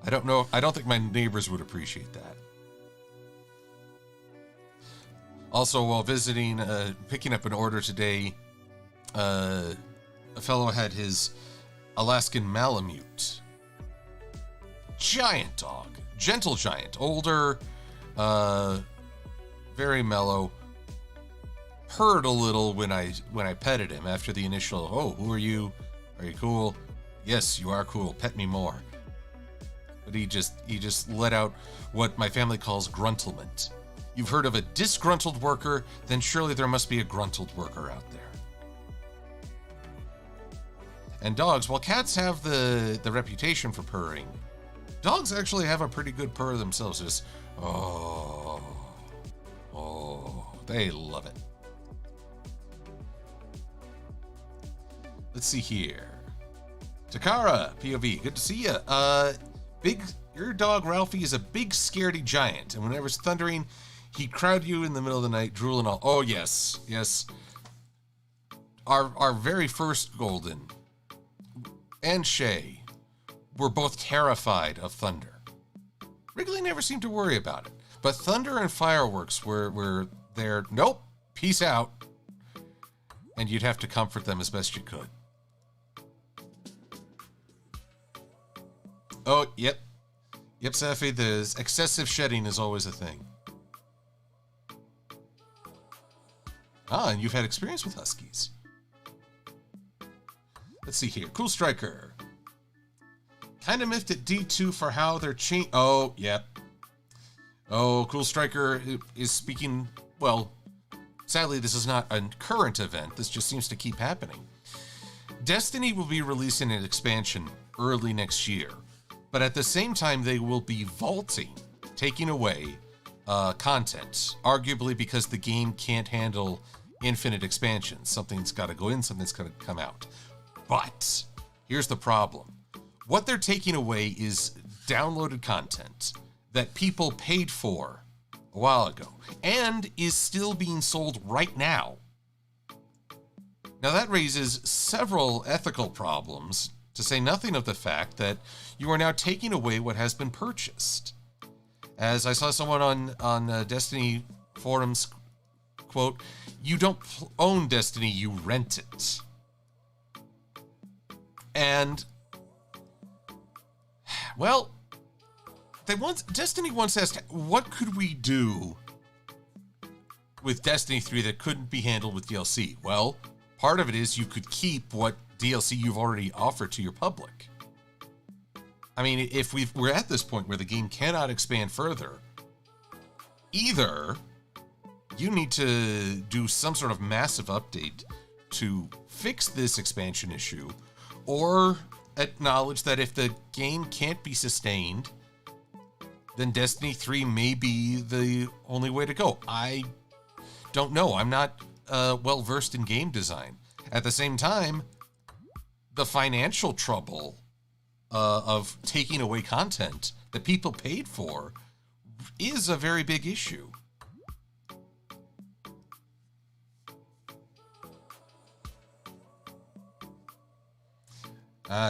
I don't know. I don't think my neighbors would appreciate that. Also, while visiting, picking up an order today, a fellow had his Alaskan Malamute. Giant dog. Gentle giant. Older, very mellow. Purred a little when I petted him after the initial, oh, who are you? Are you cool? Yes, you are cool. Pet me more. But he just let out what my family calls gruntlement. You've heard of a disgruntled worker, then surely there must be a gruntled worker out there. And dogs, while cats have the reputation for purring, dogs actually have a pretty good purr themselves. Just, oh, they love it. Let's see here. Takara, POV, good to see ya. Your dog Ralphie is a big scaredy giant, and whenever it's thundering, he'd crowd you in the middle of the night, drool and all. Oh yes. Our very first golden and Shay were both terrified of thunder. Wrigley never seemed to worry about it, but thunder and fireworks were there. Nope, peace out. And you'd have to comfort them as best you could. Oh, yep, Safi, the excessive shedding is always a thing. Ah, and you've had experience with Huskies. Let's see here. Cool Striker. Kind of miffed at D2 for how they're changing. Oh, yep. Oh, Cool Striker is speaking. Well, sadly, this is not a current event. This just seems to keep happening. Destiny will be releasing an expansion early next year, but at the same time, they will be vaulting, taking away content, arguably because the game can't handle infinite expansions. Something's got to go in, something's got to come out. But here's the problem. What they're taking away is downloaded content that people paid for a while ago and is still being sold right now. Now that raises several ethical problems, to say nothing of the fact that you are now taking away what has been purchased. As I saw someone on Destiny forums quote, "You don't own Destiny, you rent it." And, well, Destiny once asked, what could we do with Destiny 3 that couldn't be handled with DLC? Well, part of it is you could keep what DLC you've already offered to your public. I mean, if we're at this point where the game cannot expand further, either you need to do some sort of massive update to fix this expansion issue, or acknowledge that if the game can't be sustained, then Destiny 3 may be the only way to go. I don't know. I'm not well versed in game design. At the same time, the financial trouble of taking away content that people paid for is a very big issue.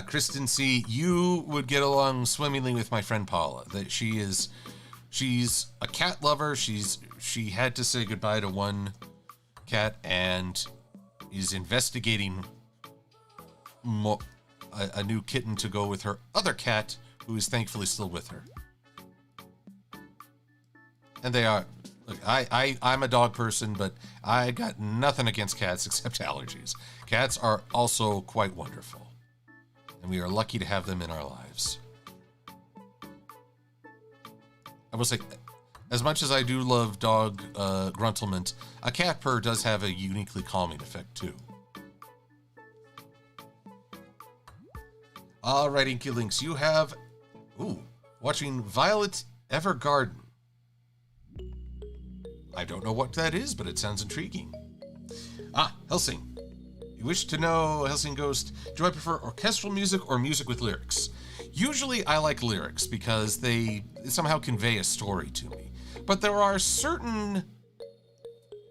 Kristen C., you would get along swimmingly with my friend Paula. That she's a cat lover. She had to say goodbye to one cat and is investigating a new kitten to go with her other cat, who is thankfully still with her. And they are. Look, I'm a dog person, but I got nothing against cats except allergies. Cats are also quite wonderful, and we are lucky to have them in our lives. I will say, as much as I do love dog gruntlement, a cat purr does have a uniquely calming effect too. All right, Inky Links, you have, watching Violet Evergarden. I don't know what that is, but it sounds intriguing. Helsing. You wish to know, Helsing Ghost, do I prefer orchestral music or music with lyrics? Usually I like lyrics because they somehow convey a story to me. But there are certain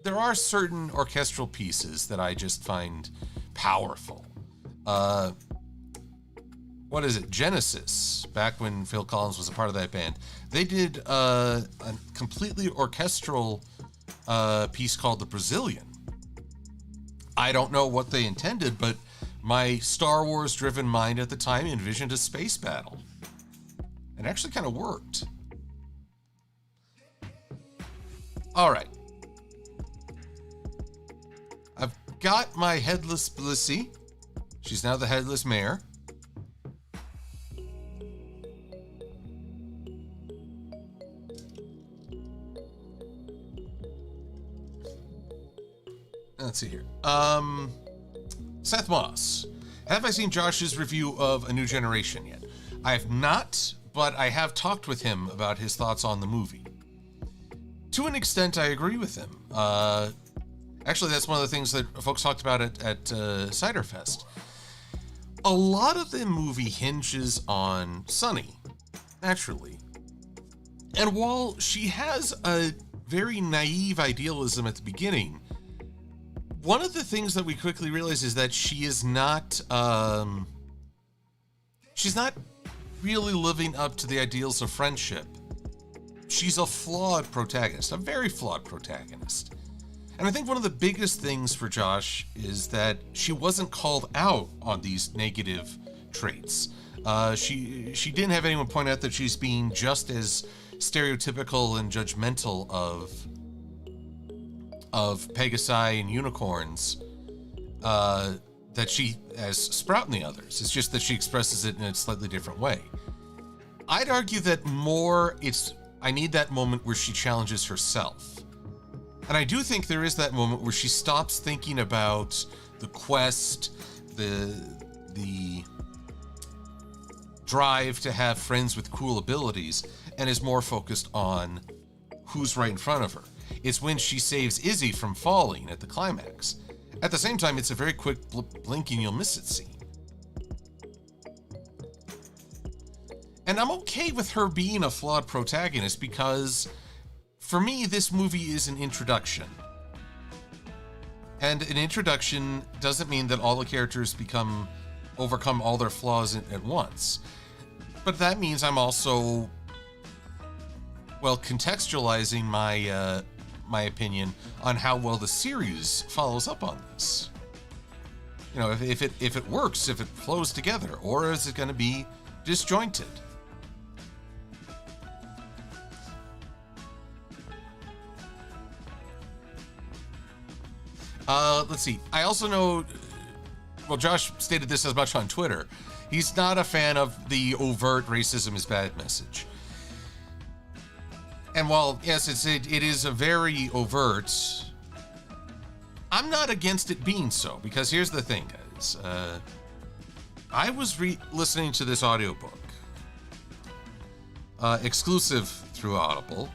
orchestral pieces that I just find powerful. What is it? Genesis, back when Phil Collins was a part of that band, they did a completely orchestral piece called The Brazilian. I don't know what they intended, but my Star Wars-driven mind at the time envisioned a space battle. It actually kind of worked. All right. I've got my headless Blissey. She's now the headless mare. Let's see here. Seth Moss. Have I seen Josh's review of A New Generation yet? I have not, but I have talked with him about his thoughts on the movie. To an extent, I agree with him. Actually, that's one of the things that folks talked about at Cider Fest. A lot of the movie hinges on Sunny, naturally. And while she has a very naive idealism at the beginning, one of the things that we quickly realize is that she is not, she's not really living up to the ideals of friendship. She's a flawed protagonist, a very flawed protagonist. And I think one of the biggest things for Josh is that she wasn't called out on these negative traits. She didn't have anyone point out that she's being just as stereotypical and judgmental of Pegasi and unicorns that she has Sprout and the others. It's just that she expresses it in a slightly different way. I'd argue that more I need that moment where she challenges herself. And I do think there is that moment where she stops thinking about the quest, the drive to have friends with cool abilities, and is more focused on who's right in front of her. It's when she saves Izzy from falling at the climax. At the same time, it's a very quick blink and you'll miss it scene. And I'm okay with her being a flawed protagonist because, for me, this movie is an introduction. And an introduction doesn't mean that all the characters overcome all their flaws at once. But that means I'm also, contextualizing my opinion on how well the series follows up on this. You know, if it works, if it flows together, or is it going to be disjointed? Let's see. I also know, Josh stated this as much on Twitter. He's not a fan of the overt racism is bad message. And while, yes, it is a very overt, I'm not against it being so, because here's the thing, guys. I was listening to this audiobook, exclusive through Audible.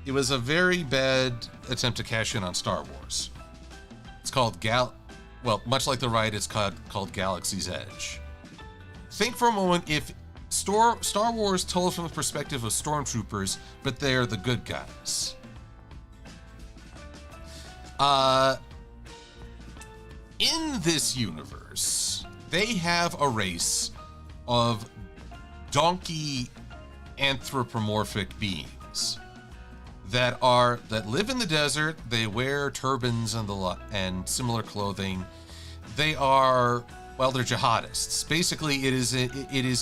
It was a very bad attempt to cash in on Star Wars. It's called much like the ride, it's called Galaxy's Edge. Think for a moment if Star Wars told from the perspective of stormtroopers, but they're the good guys. In this universe, they have a race of donkey anthropomorphic beings that live in the desert. They wear turbans and similar clothing. They are, they're jihadists. Basically, it is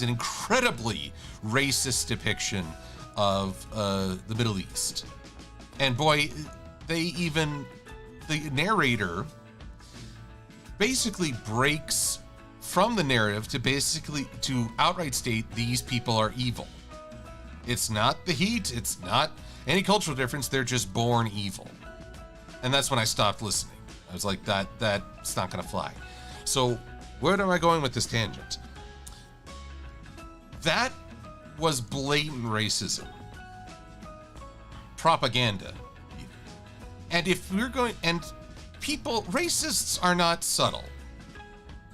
an incredibly racist depiction of the Middle East. And boy, the narrator basically breaks from the narrative to outright state these people are evil. It's not the heat, it's not any cultural difference, they're just born evil. And that's when I stopped listening. I was like, that's not gonna fly. So where am I going with this tangent? That was blatant racism. Propaganda. And racists are not subtle.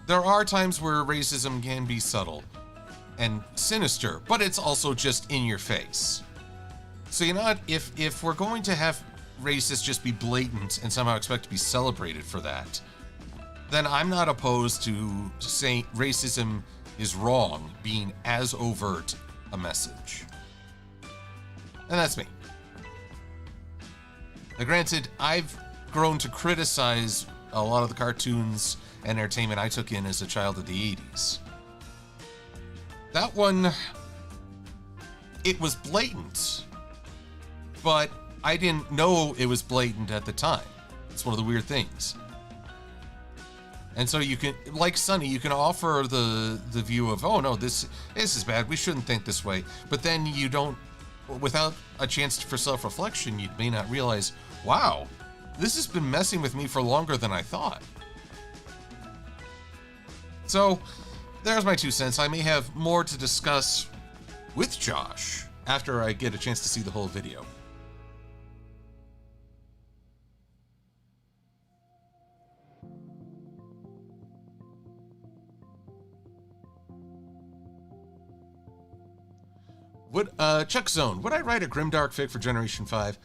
There are times where racism can be subtle and sinister, but it's also just in your face. So you know what, if we're going to have racists just be blatant and somehow expect to be celebrated for that, then I'm not opposed to saying racism is wrong being as overt a message. And that's me. Now granted, I've grown to criticize a lot of the cartoons and entertainment I took in as a child of the 80s. That one, it was blatant, but I didn't know it was blatant at the time. It's one of the weird things. And so you can, like Sunny, you can offer the view of, oh no, this is bad, we shouldn't think this way. But then you don't, without a chance for self-reflection, you may not realize, wow, this has been messing with me for longer than I thought. So, there's my 2 cents. I may have more to discuss with Josh after I get a chance to see the whole video. Chuck Zone, would I write a grimdark fic for Generation 5?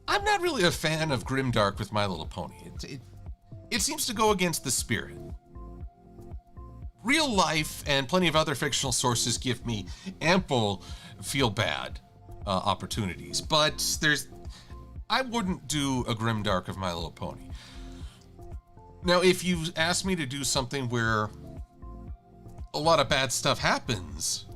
I'm not really a fan of grimdark with My Little Pony. It seems to go against the spirit. Real life and plenty of other fictional sources give me ample feel bad opportunities, but I wouldn't do a grimdark of My Little Pony. Now, if you ask me to do something where a lot of bad stuff happens,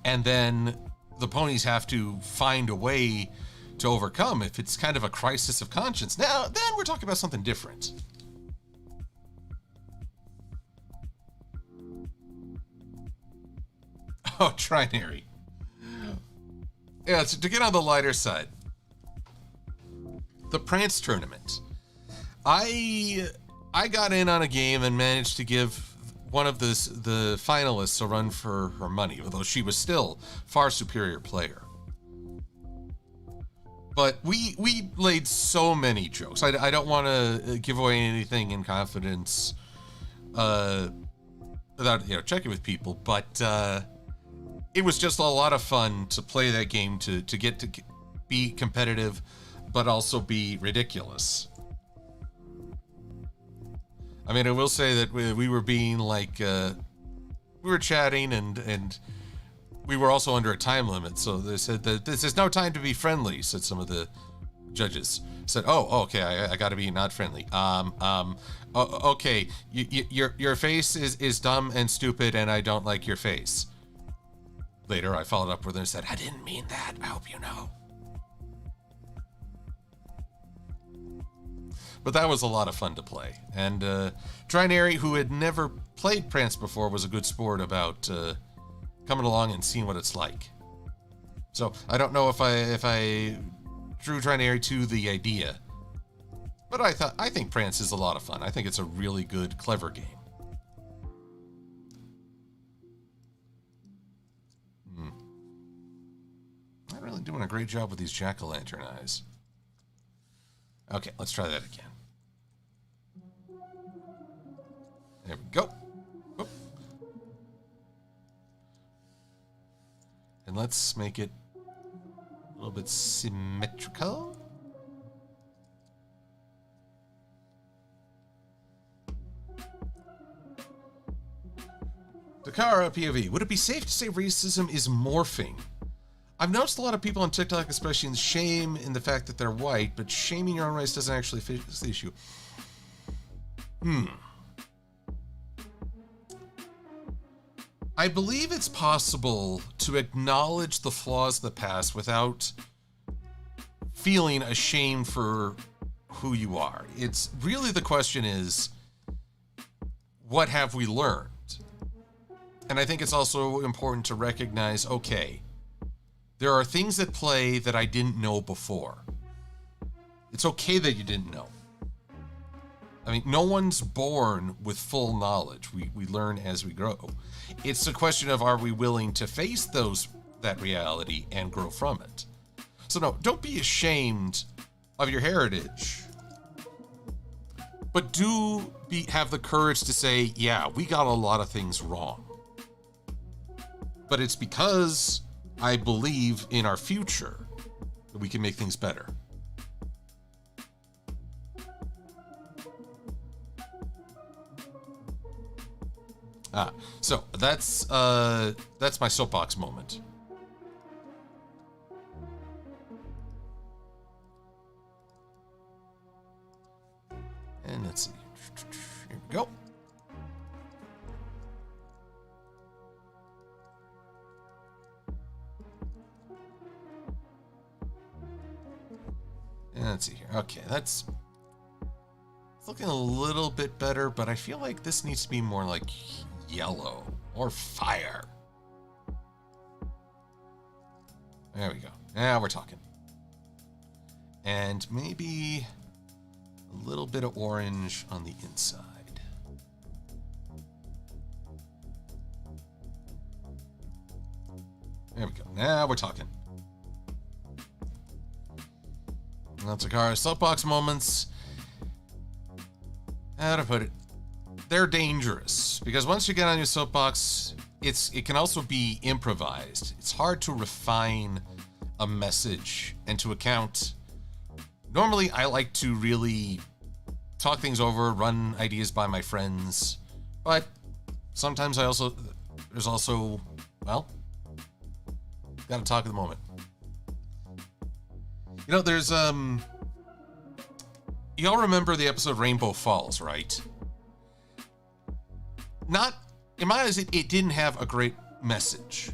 and then the ponies have to find a way to overcome if it's kind of a crisis of conscience. Now, then we're talking about something different. Oh, Trinary. Yeah, so to get on the lighter side, the Prance tournament. I got in on a game and managed to give one of the finalists a run for her money, although she was still far superior player. But we laid so many jokes. I don't want to give away anything in confidence without checking with people, but it was just a lot of fun to play that game, to get to be competitive, but also be ridiculous. I mean, I will say that we were being like, we were chatting and we were also under a time limit. So they said that this is no time to be friendly, said some of the judges. Said, oh, okay, I got to be not friendly. Okay, your face is dumb and stupid and I don't like your face. Later, I followed up with her and said, I didn't mean that. I hope you know. But that was a lot of fun to play. And Trinary, who had never played Prance before, was a good sport about coming along and seeing what it's like. So I don't know if I drew Trinary to the idea, but I think Prance is a lot of fun. I think it's a really good, clever game. Not really doing a great job with these jack-o'-lantern eyes. Okay, let's try that again. There we go. Oop. And let's make it a little bit symmetrical. Takara POV. Would it be safe to say racism is morphing? I've noticed a lot of people on TikTok, especially shame in the fact that they're white, but shaming your own race doesn't actually fix the issue. I believe it's possible to acknowledge the flaws of the past without feeling ashamed for who you are. It's really, the question is, what have we learned? And I think it's also important to recognize, okay, there are things at play that I didn't know before. It's okay that you didn't know. I mean, no one's born with full knowledge. We learn as we grow. It's a question of, are we willing to face that reality and grow from it? So no, don't be ashamed of your heritage. But have the courage to say, yeah, we got a lot of things wrong. But it's because I believe in our future that we can make things better. So that's my soapbox moment. And let's see. Here we go. And let's see here. Okay, it's looking a little bit better, but I feel like this needs to be more like yellow or fire. There we go. Now we're talking. And maybe a little bit of orange on the inside. There we go. Now we're talking. That's our soapbox moments. How to put it? They're dangerous because once you get on your soapbox, it can also be improvised. It's hard to refine a message and to account. Normally, I like to really talk things over, run ideas by my friends, but sometimes there's also, well, gotta talk at the moment. You know, there's, y'all remember the episode Rainbow Falls, right? Not, in my eyes, it didn't have a great message.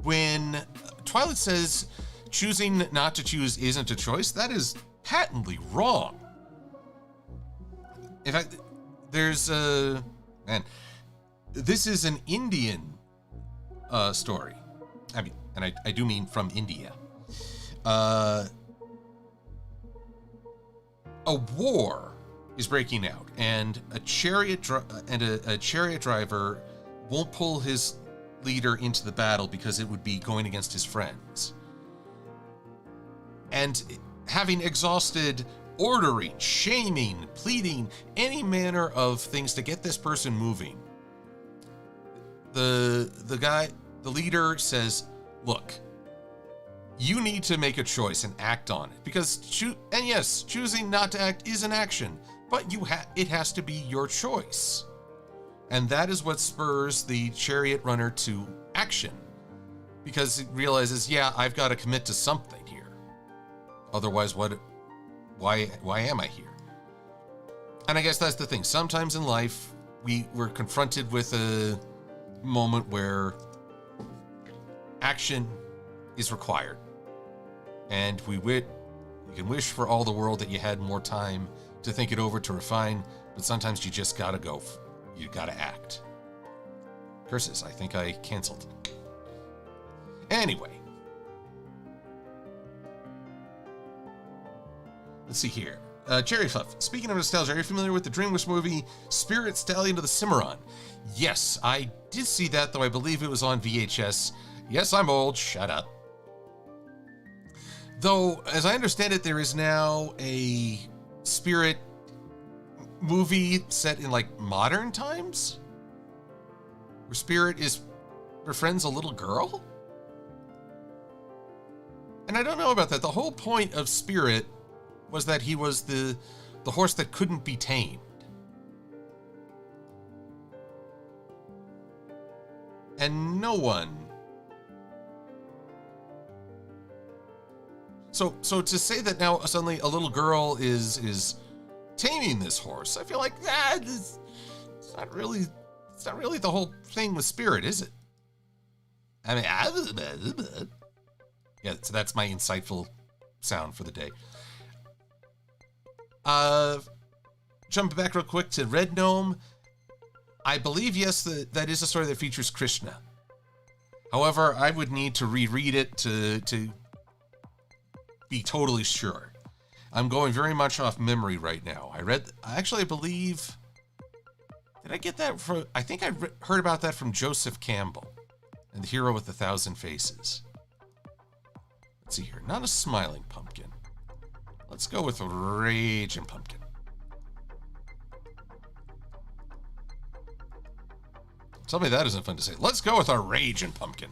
When Twilight says choosing not to choose isn't a choice. That is patently wrong. In fact, there's man, this is an Indian story. I mean, and I do mean from India. A war is breaking out, and a chariot driver won't pull his leader into the battle because it would be going against his friends. And having exhausted ordering, shaming, pleading, any manner of things to get this person moving, the leader says, look, you need to make a choice and act on it, because choosing not to act is an action, but it has to be your choice. And that is what spurs the chariot runner to action, because it realizes, yeah, I've got to commit to something here. Otherwise, why am I here? And I guess that's the thing. Sometimes in life, we're confronted with a moment where action is required. And you can wish for all the world that you had more time to think it over, to refine, but sometimes you just gotta go. You gotta act. Curses, I think I canceled. Anyway. Let's see here. Cherry Fluff, speaking of nostalgia, are you familiar with the DreamWorks movie Spirit Stallion of the Cimarron? Yes, I did see that, though I believe it was on VHS. Yes, I'm old. Shut up. Though, as I understand it, there is now a Spirit movie set in, like, modern times? Where Spirit befriends a little girl? And I don't know about that. The whole point of Spirit was that he was the horse that couldn't be tamed. And no one. So to say that now suddenly a little girl is taming this horse, I feel like it's not really the whole thing with Spirit, is it? I mean, yeah, so that's my insightful sound for the day. Jump back real quick to Red Gnome. I believe, yes, that is a story that features Krishna. However, I would need to reread it to be totally sure. I'm going very much off memory right now. I believe, did I get that from, I think I heard about that from Joseph Campbell and the Hero with 1,000 Faces. Let's see here, not a smiling pumpkin. Let's go with a raging pumpkin. Tell me that isn't fun to say. Let's go with a raging pumpkin.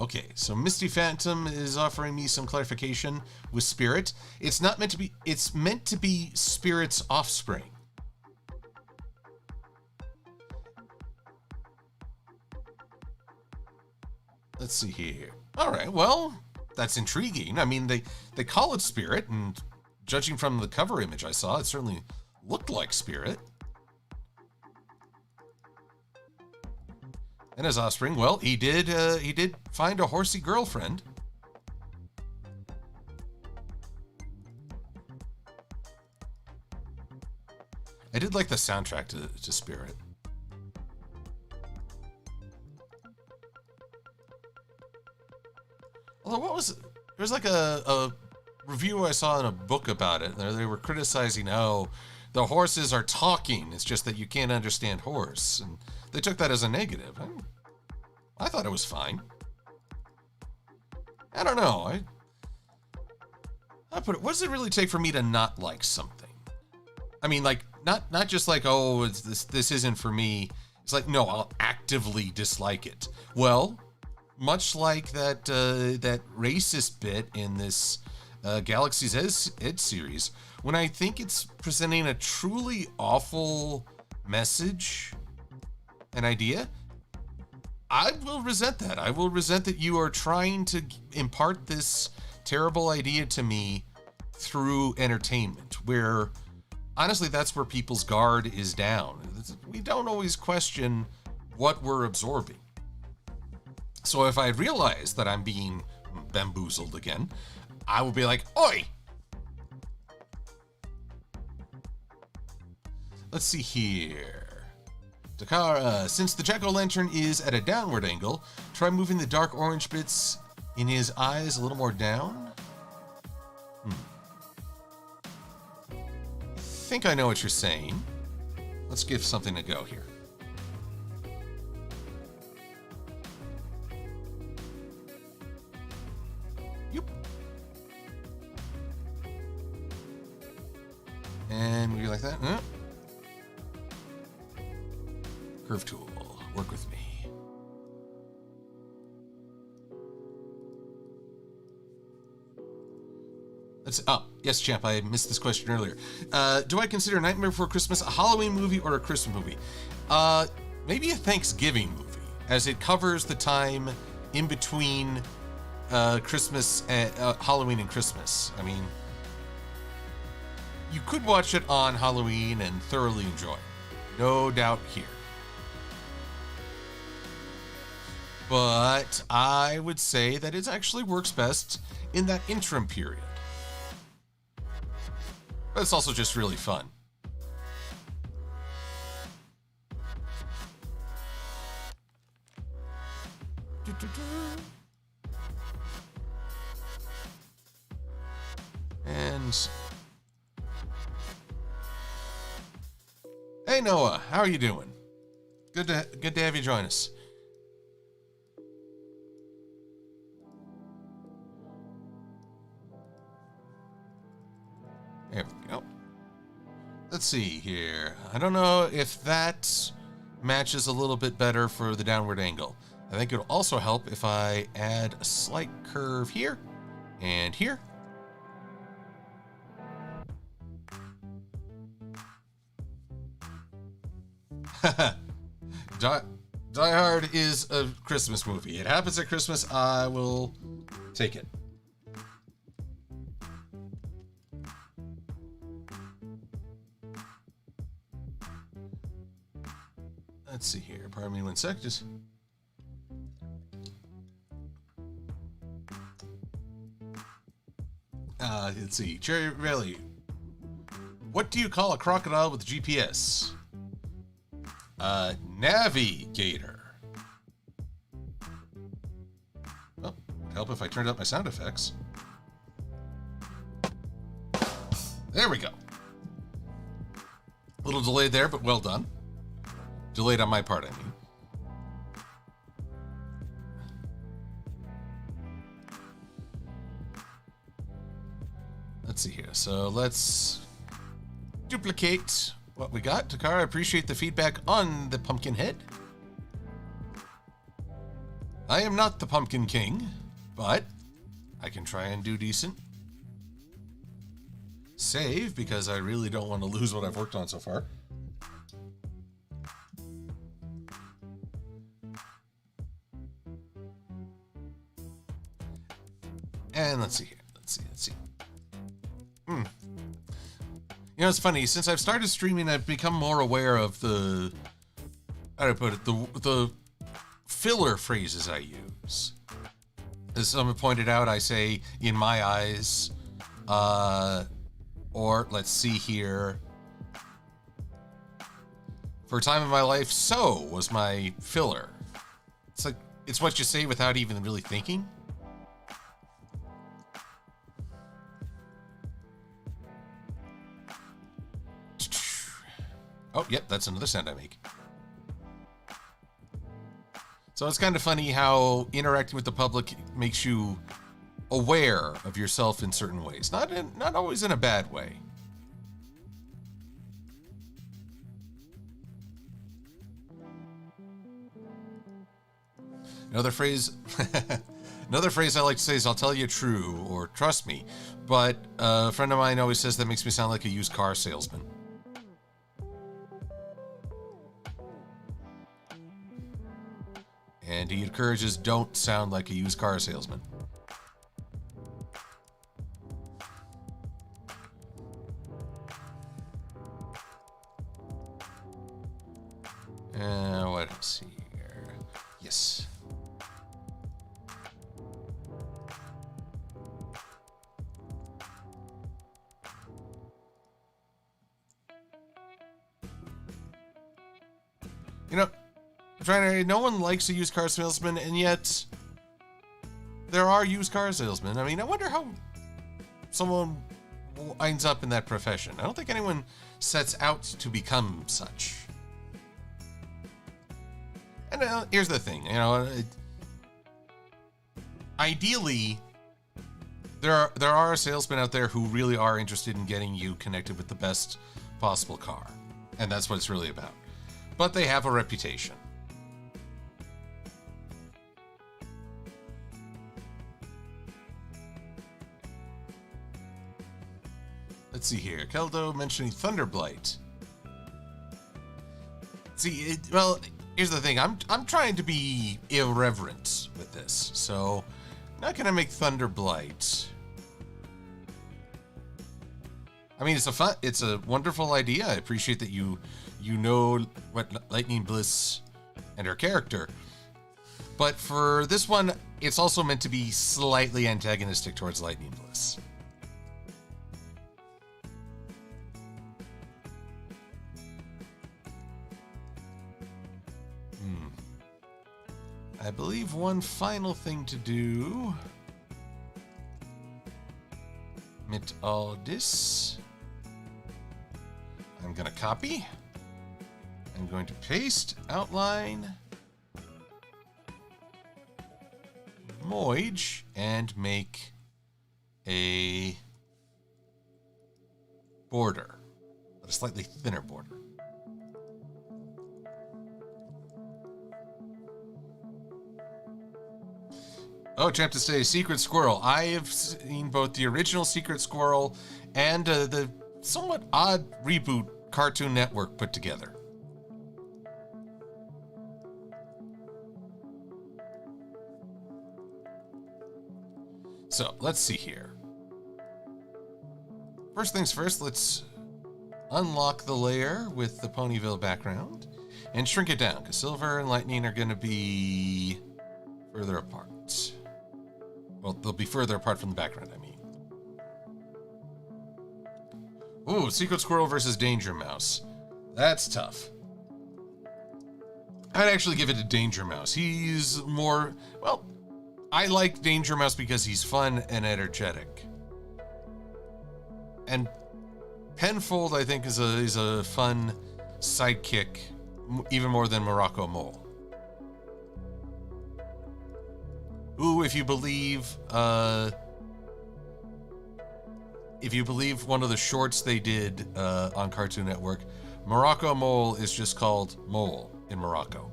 Okay. So Misty Phantom is offering me some clarification with Spirit. It's meant to be Spirit's offspring. Let's see here. All right, well, that's intriguing. I mean, they call it Spirit, and judging from the cover image I saw, it certainly looked like Spirit. And his offspring, well, he did find a horsey girlfriend. I did like the soundtrack to Spirit. Although there was like a review I saw in a book about it. They were criticizing how the horses are talking. It's just that you can't understand horse. And they took that as a negative. I thought it was fine. I don't know. I put it, what does it really take for me to not like something? I mean, like, not just like, oh, this isn't for me. It's like, no, I'll actively dislike it. Well, much like that racist bit in this Galaxy's Edge series, when I think it's presenting a truly awful message, an idea, I will resent that. I will resent that you are trying to impart this terrible idea to me through entertainment, where honestly, that's where people's guard is down. We don't always question what we're absorbing. So if I realize that I'm being bamboozled again, I will be like, oi! Let's see here. Takara, since the jack-o'-lantern is at a downward angle, try moving the dark orange bits in his eyes a little more down. I think I know what you're saying. Let's give something a go here. Yep. And we like that. Curve tool, work with me. Yes, champ, I missed this question earlier. Do I consider Nightmare Before Christmas a Halloween movie or a Christmas movie? Maybe a Thanksgiving movie, as it covers the time in between Christmas and Halloween and Christmas. I mean, you could watch it on Halloween and thoroughly enjoy. No doubt here. But I would say that it actually works best in that interim period. But it's also just really fun. And hey Noah, how are you doing? Good to have you join us. There we go. Let's see here. I don't know if that matches a little bit better for the downward angle. I think it'll also help if I add a slight curve here and here. Die Hard is a Christmas movie. It happens at Christmas. I will take it. Let's see here. Pardon me 1 sec. Just let's see. Cherry Valley. What do you call a crocodile with GPS? Navigator. Well, it would help if I turned up my sound effects. There we go. A little delayed there, but well done. Delayed on my part, I mean. Let's see here. So let's duplicate what we got. Takara, I appreciate the feedback on the pumpkin head. I am not the Pumpkin King, but I can try and do decent. Save, because I really don't want to lose what I've worked on so far. And let's see here. Let's see. You know, it's funny. Since I've started streaming, I've become more aware of the, how do I put it, the filler phrases I use. As someone pointed out, I say, in my eyes, or let's see here. For a time in my life, so was my filler. It's like, it's what you say without even really thinking. Oh, yep, that's another sound I make. So it's kind of funny how interacting with the public makes you aware of yourself in certain ways. Not always in a bad way. Another phrase I like to say is, I'll tell you true, or trust me. But a friend of mine always says that makes me sound like a used car salesman. And he encourages, don't sound like a used car salesman. What else here? Yes. You know, I'm trying to, no one likes a used car salesman, and yet there are used car salesmen. I mean, I wonder how someone winds up in that profession. I don't think anyone sets out to become such. And here's the thing, you know, ideally, there are salesmen out there who really are interested in getting you connected with the best possible car, and that's what it's really about. But they have a reputation. Let's see here. Keldo mentioning Thunderblight. See, well, here's the thing. I'm trying to be irreverent with this, so I'm not gonna make Thunderblight. I mean, it's a wonderful idea. I appreciate that you know what Lightning Bliss and her character. But for this one, it's also meant to be slightly antagonistic towards Lightning Bliss. I believe one final thing to do. Mit all this. I'm going to copy. I'm going to paste, outline, Moij, and make a border, but a slightly thinner border. Oh, Champ to say Secret Squirrel. I have seen both the original Secret Squirrel and the somewhat odd reboot Cartoon Network put together. So, let's see here. First things first, let's unlock the layer with the Ponyville background and shrink it down, because Silver and Lightning are going to be further apart. Well, they'll be further apart from the background, I mean. Ooh, Secret Squirrel versus Danger Mouse. That's tough. I'd actually give it to Danger Mouse. He's more, well, I like Danger Mouse because he's fun and energetic. And Penfold, I think, is a fun sidekick, even more than Morocco Mole. Ooh, if you believe one of the shorts they did on Cartoon Network, Morocco Mole is just called Mole in Morocco.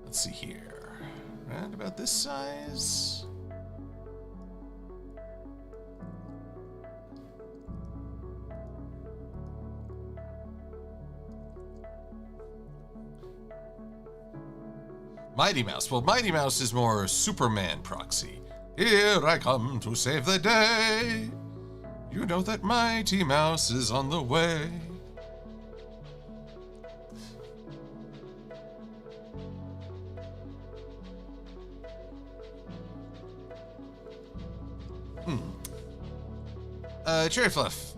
Let's see here. Around about this size. Mighty Mouse. Well, Mighty Mouse is more Superman proxy. Here I come to save the day. You know that Mighty Mouse is on the way. Cherry Fluff.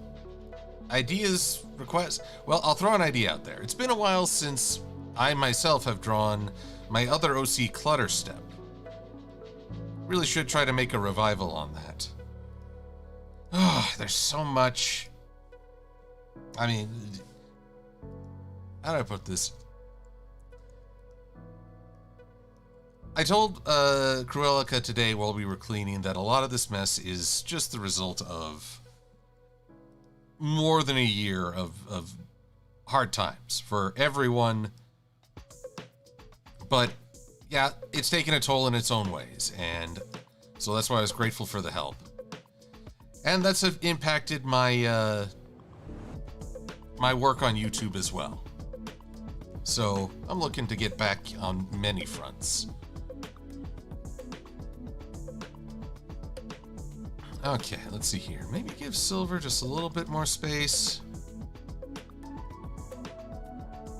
Ideas, requests? Well, I'll throw an idea out there. It's been a while since I myself have drawn my other OC Clutter Step. Really should try to make a revival on that. Oh, there's so much. I mean, how do I put this? I told Cruelica today while we were cleaning that a lot of this mess is just the result of more than a year of hard times for everyone. But yeah, it's taken a toll in its own ways, and so that's why I was grateful for the help. And that's impacted my my work on YouTube as well. So I'm looking to get back on many fronts. Okay, let's see here. Maybe give Silver just a little bit more space.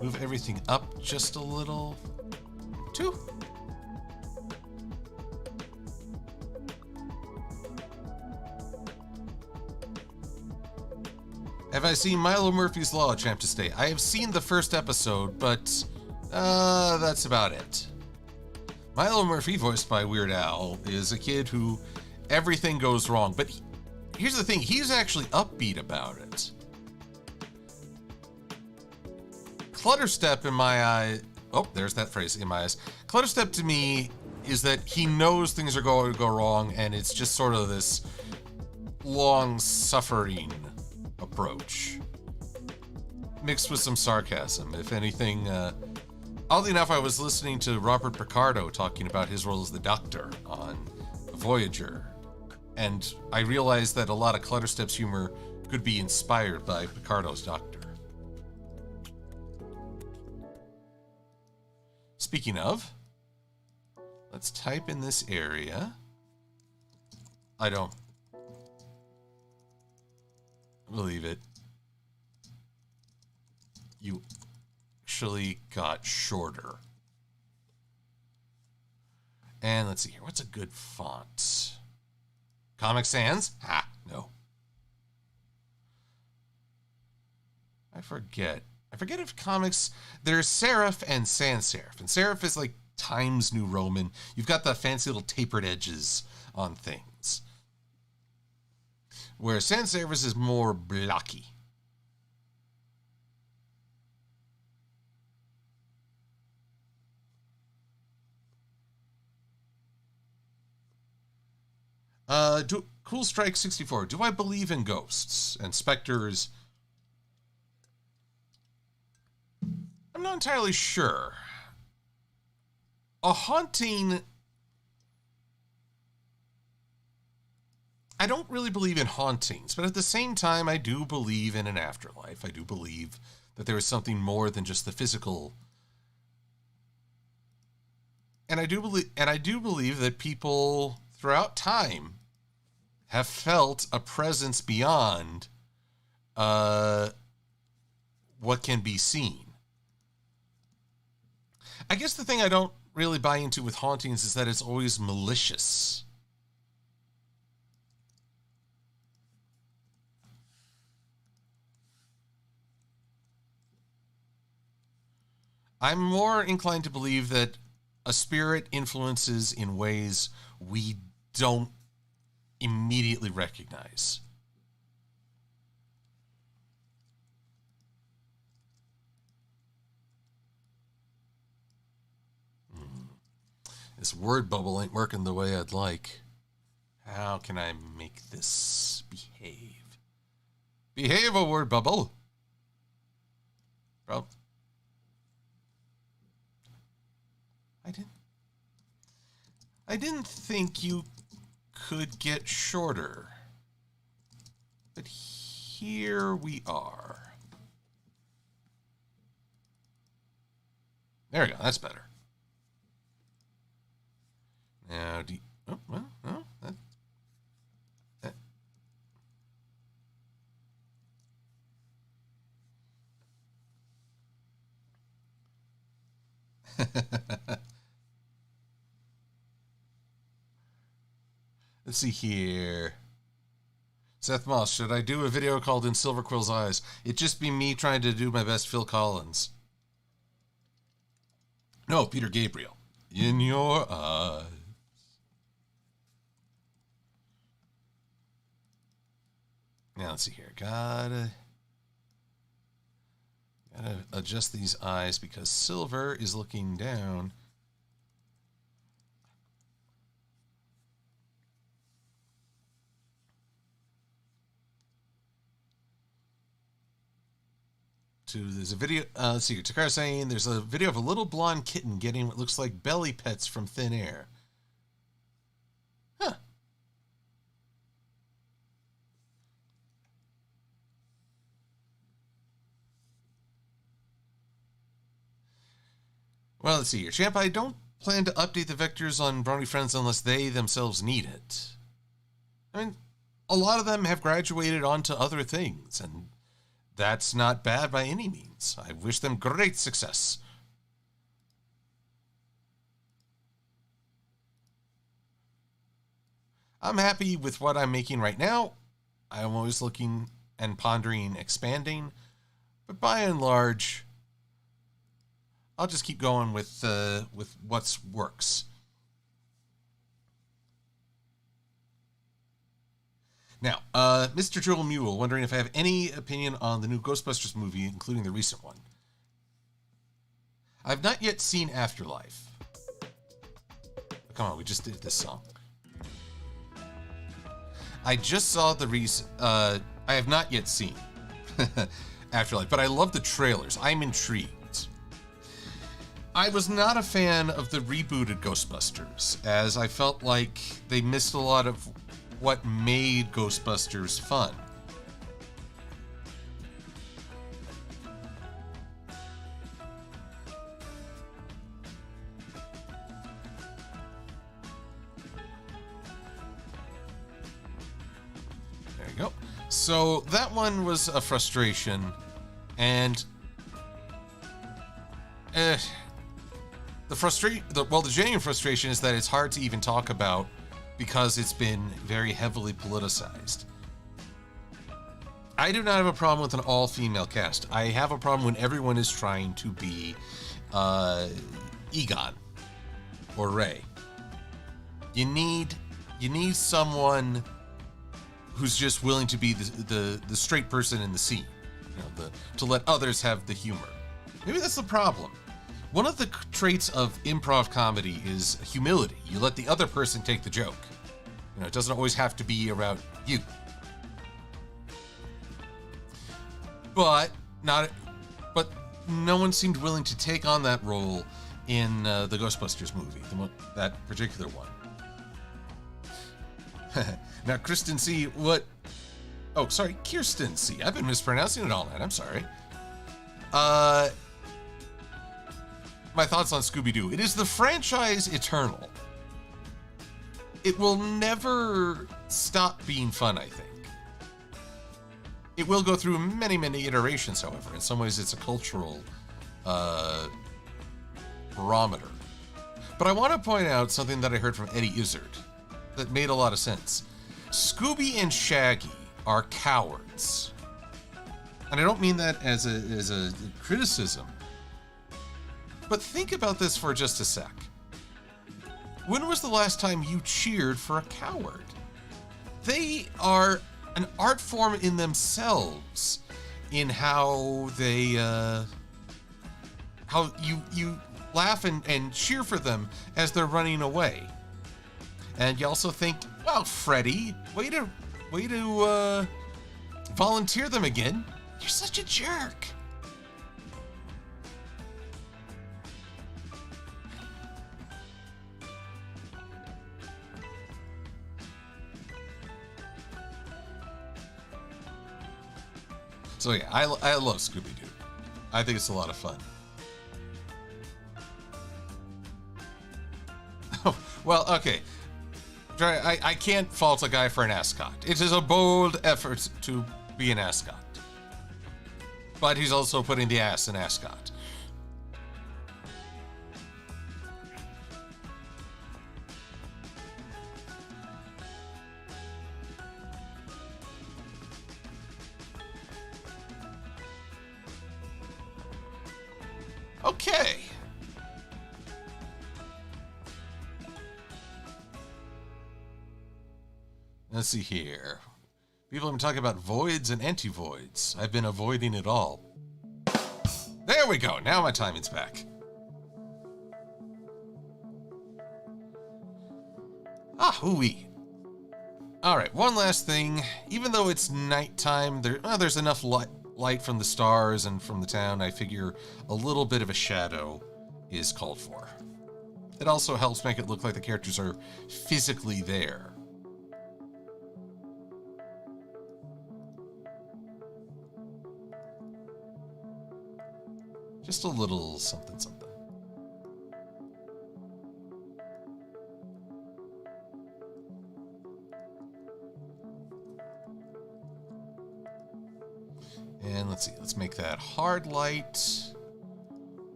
Move everything up just a little. 2. Have I seen Milo Murphy's Law, Champ to Stay? I have seen the first episode, but that's about it. Milo Murphy, voiced by Weird Al, is a kid who everything goes wrong. But here's the thing, he's actually upbeat about it. Clutterstep in my eye, oh, there's that phrase, in my eyes. Clutterstep to me is that he knows things are going to go wrong, and it's just sort of this long-suffering approach, mixed with some sarcasm. If anything, oddly enough, I was listening to Robert Picardo talking about his role as the Doctor on Voyager, and I realized that a lot of Clutterstep's humor could be inspired by Picardo's Doctor. Speaking of, let's type in this area. I don't believe it. You actually got shorter. And let's see here. What's a good font? Comic Sans? Ha, no. I forget if comics, there's serif and sans serif. And serif is like Times New Roman. You've got the fancy little tapered edges on things. Where sans serif is more blocky. Cool Strike 64. Do I believe in ghosts and specters? I'm not entirely sure. A haunting, I don't really believe in hauntings, but at the same time, I do believe in an afterlife. I do believe that there is something more than just the physical. And I do believe that people throughout time have felt a presence beyond what can be seen. I guess the thing I don't really buy into with hauntings is that it's always malicious. I'm more inclined to believe that a spirit influences in ways we don't immediately recognize. This word bubble ain't working the way I'd like. How can I make this behave? Behave, a word bubble. Bro. I didn't think you could get shorter. But here we are. There we go. That's better. Now, oh, well, no, Let's see here. Seth Moss, should I do a video called In Silver-Quill's Eyes? It'd just be me trying to do my best Phil Collins. No, Peter Gabriel. In your eyes. Now, let's see here. Gotta adjust these eyes because Silver is looking down. There's a video, let's see, Takara saying there's a video of a little blonde kitten getting what looks like belly pets from thin air. Huh. Well, let's see here. Champ, I don't plan to update the vectors on Brony Friends unless they themselves need it. I mean, a lot of them have graduated onto other things, and that's not bad by any means. I wish them great success. I'm happy with what I'm making right now. I'm always looking and pondering expanding, but by and large, I'll just keep going with what works. Now, Mr. Joel Mule, wondering if I have any opinion on the new Ghostbusters movie, including the recent one. I've not yet seen Afterlife. Come on, we just did this song. I just saw the recent. I have not yet seen Afterlife, but I love the trailers. I'm intrigued. I was not a fan of the rebooted Ghostbusters, as I felt like they missed a lot of what made Ghostbusters fun. There you go. So that one was a frustration, and the genuine frustration is that it's hard to even talk about because it's been very heavily politicized. I do not have a problem with an all-female cast. I have a problem when everyone is trying to be Egon or Ray. You need someone who's just willing to be the straight person in the scene, to let others have the humor. Maybe that's the problem. One of the traits of improv comedy is humility. You let the other person take the joke. It doesn't always have to be about you. But no one seemed willing to take on that role in the Ghostbusters movie, that particular one. Now, Kirsten C., what? Oh, sorry, Kirsten C. I've been mispronouncing it all night. I'm sorry. My thoughts on Scooby-Doo. It is the franchise eternal. It will never stop being fun, I think. It will go through many, many iterations, however. In some ways, it's a cultural barometer. But I want to point out something that I heard from Eddie Izzard that made a lot of sense. Scooby and Shaggy are cowards. And I don't mean that as a criticism. But think about this for just a sec. When was the last time you cheered for a coward? They are an art form in themselves, in how they, how you laugh and cheer for them as they're running away. And you also think, well, Freddy, way to volunteer them again. You're such a jerk. So yeah, I love Scooby-Doo. I think it's a lot of fun. Oh, well, okay. I can't fault a guy for an ascot. It is a bold effort to be an ascot. But he's also putting the ass in ascot. Okay. Let's see here. People have been talking about voids and anti-voids. I've been avoiding it all. There we go. Now my timing's back. Ah, hooey. All right, one last thing. Even though it's nighttime, there's enough light from the stars and from the town. I figure a little bit of a shadow is called for. It also helps make it look like the characters are physically there. Just a little something, something. And let's see, let's make that hard light.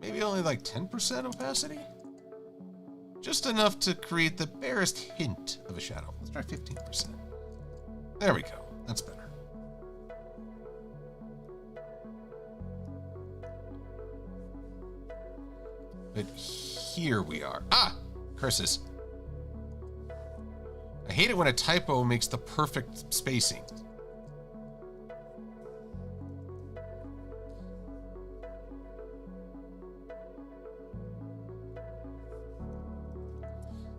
Maybe only like 10% opacity? Just enough to create the barest hint of a shadow. Let's try 15%. There we go. That's better. But here we are. Ah! Curses. I hate it when a typo makes the perfect spacing.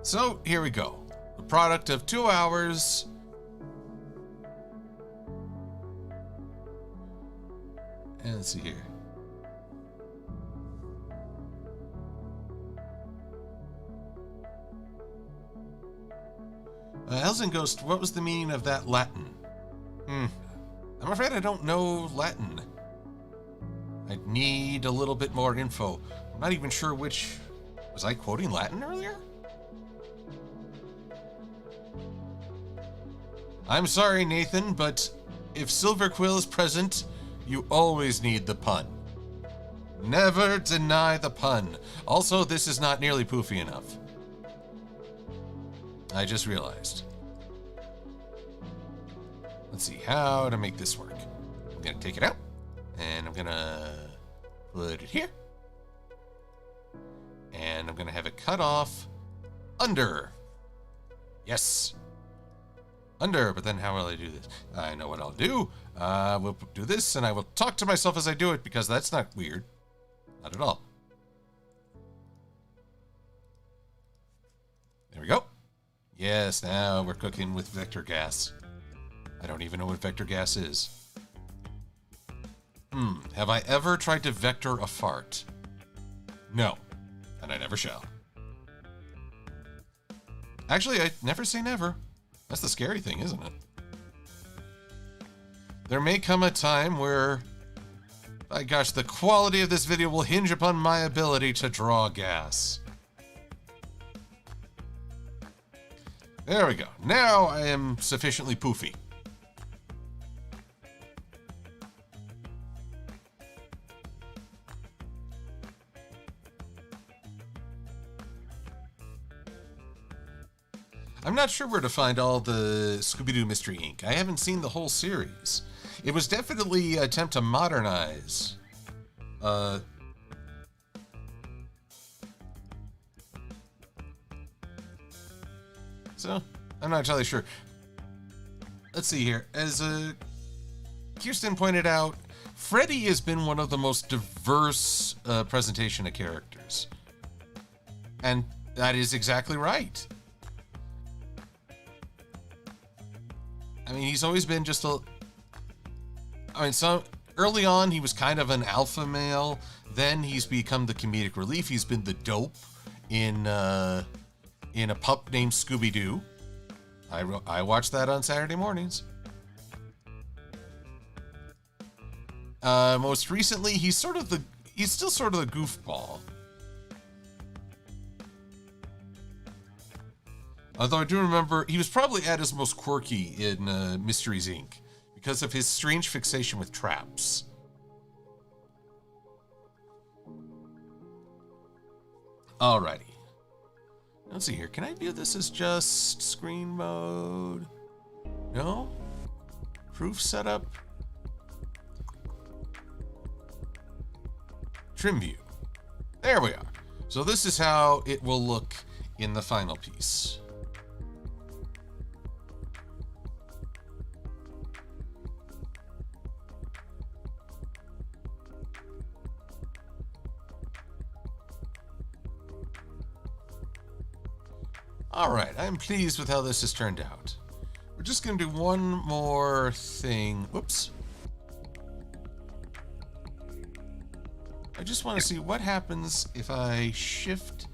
So, here we go. The product of 2 hours. And let's see here. Elzen Ghost, what was the meaning of that Latin? I'm afraid I don't know Latin. I need a little bit more info. I'm not even sure which... Was I quoting Latin earlier? I'm sorry, Nathan, but if Silver-Quill is present, you always need the pun. Never deny the pun. Also, this is not nearly poofy enough. I just realized. Let's see how to make this work. I'm gonna take it out, and I'm gonna put it here. And I'm gonna have it cut off under. Yes. Under, but then how will I do this? I know what I'll do. We'll do this, and I will talk to myself as I do it, because that's not weird. Not at all. There we go. Yes, now we're cooking with vector gas. I don't even know what vector gas is. Have I ever tried to vector a fart? No, and I never shall. Actually, I never say never. That's the scary thing, isn't it? There may come a time where, by gosh, the quality of this video will hinge upon my ability to draw gas. There we go. Now I am sufficiently poofy. I'm not sure where to find all the Scooby-Doo Mystery Inc. I haven't seen the whole series. It was definitely an attempt to modernize. So, I'm not entirely sure. Let's see here. As Kirsten pointed out, Freddy has been one of the most diverse presentation of characters. And that is exactly right. I mean, he's always been just a... I mean, so early on, he was kind of an alpha male. Then he's become the comedic relief. He's been the dope in a pup named Scooby-Doo. I watched that on Saturday mornings. Most recently, he's still sort of the goofball. Although I do remember he was probably at his most quirky in Mysteries Inc. because of his strange fixation with traps. Alrighty. Let's see here. Can I view this as just screen mode? No? Proof setup? Trim view. There we are. So this is how it will look in the final piece. Alright, I'm pleased with how this has turned out. We're just going to do one more thing. Whoops. I just want to see what happens if I shift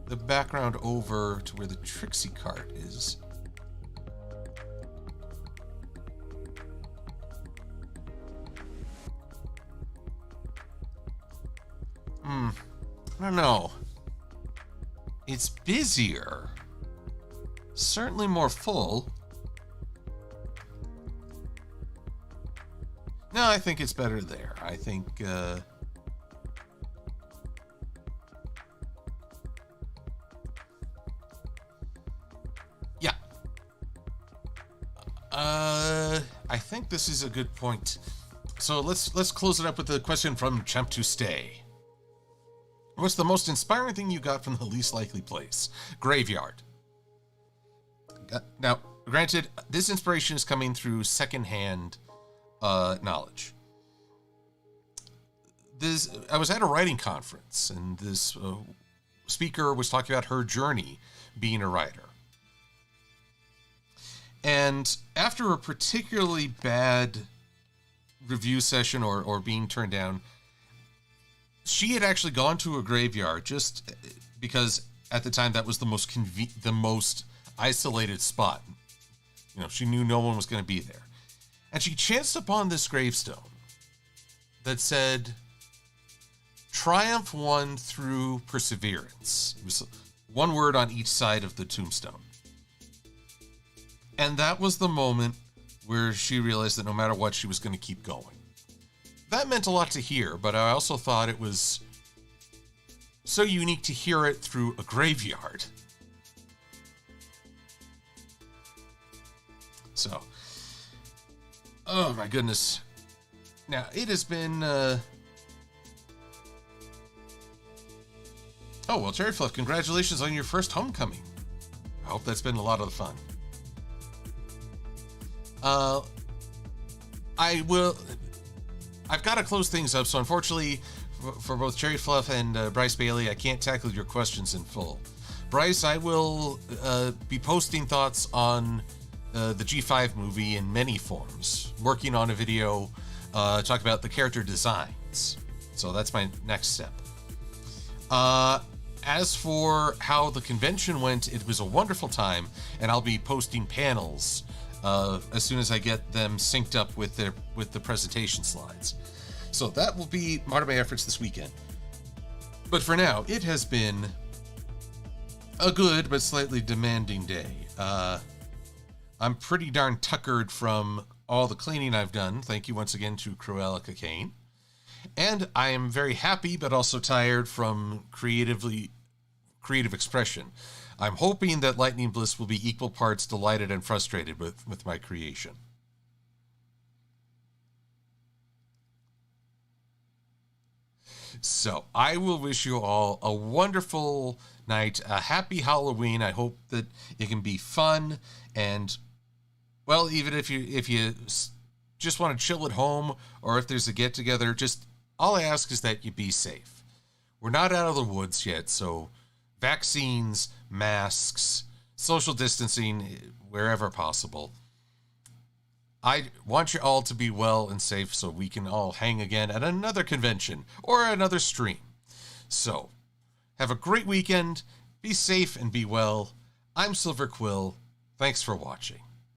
the background over to where the Trixie cart is. I don't know. It's busier. Certainly more full. No, I think it's better there. I think, yeah. I think this is a good point. So let's close it up with a question from Champ to Stay. What's the most inspiring thing you got from the least likely place? Graveyard. Now, granted, this inspiration is coming through secondhand knowledge. I was at a writing conference, and this speaker was talking about her journey being a writer. And after a particularly bad review session or being turned down, she had actually gone to a graveyard just because at the time that was the most isolated spot. You know, she knew no one was going to be there. And she chanced upon this gravestone that said, "Triumph won through perseverance." It was one word on each side of the tombstone. And that was the moment where she realized that no matter what, she was going to keep going. That meant a lot to hear, but I also thought it was so unique to hear it through a graveyard. So, oh my goodness. Now, it has been, oh, well, Cherry Fluff, congratulations on your first homecoming. I hope that's been a lot of fun. I've got to close things up, so unfortunately, for both Cherry Fluff and Bryce Bailey, I can't tackle your questions in full. Bryce, I will be posting thoughts on the G5 movie in many forms, working on a video talk about the character designs. So that's my next step. As for how the convention went, it was a wonderful time, and I'll be posting panels as soon as I get them synced up with the presentation slides. So that will be part of my efforts this weekend. But for now, it has been a good but slightly demanding day. I'm pretty darn tuckered from all the cleaning I've done. Thank you once again to Cruella Cocaine. And I am very happy but also tired from creative expression. I'm hoping that Lightning Bliss will be equal parts delighted and frustrated with my creation. So I will wish you all a wonderful night, a happy Halloween. I hope that it can be fun, and well, even if you just want to chill at home, or if there's a get together, just all I ask is that you be safe. We're not out of the woods yet, so vaccines, masks, social distancing wherever possible. I want you all to be well and safe so we can all hang again at another convention or another stream. So, have a great weekend, be safe and be well. I'm Silver-Quill. Thanks for watching.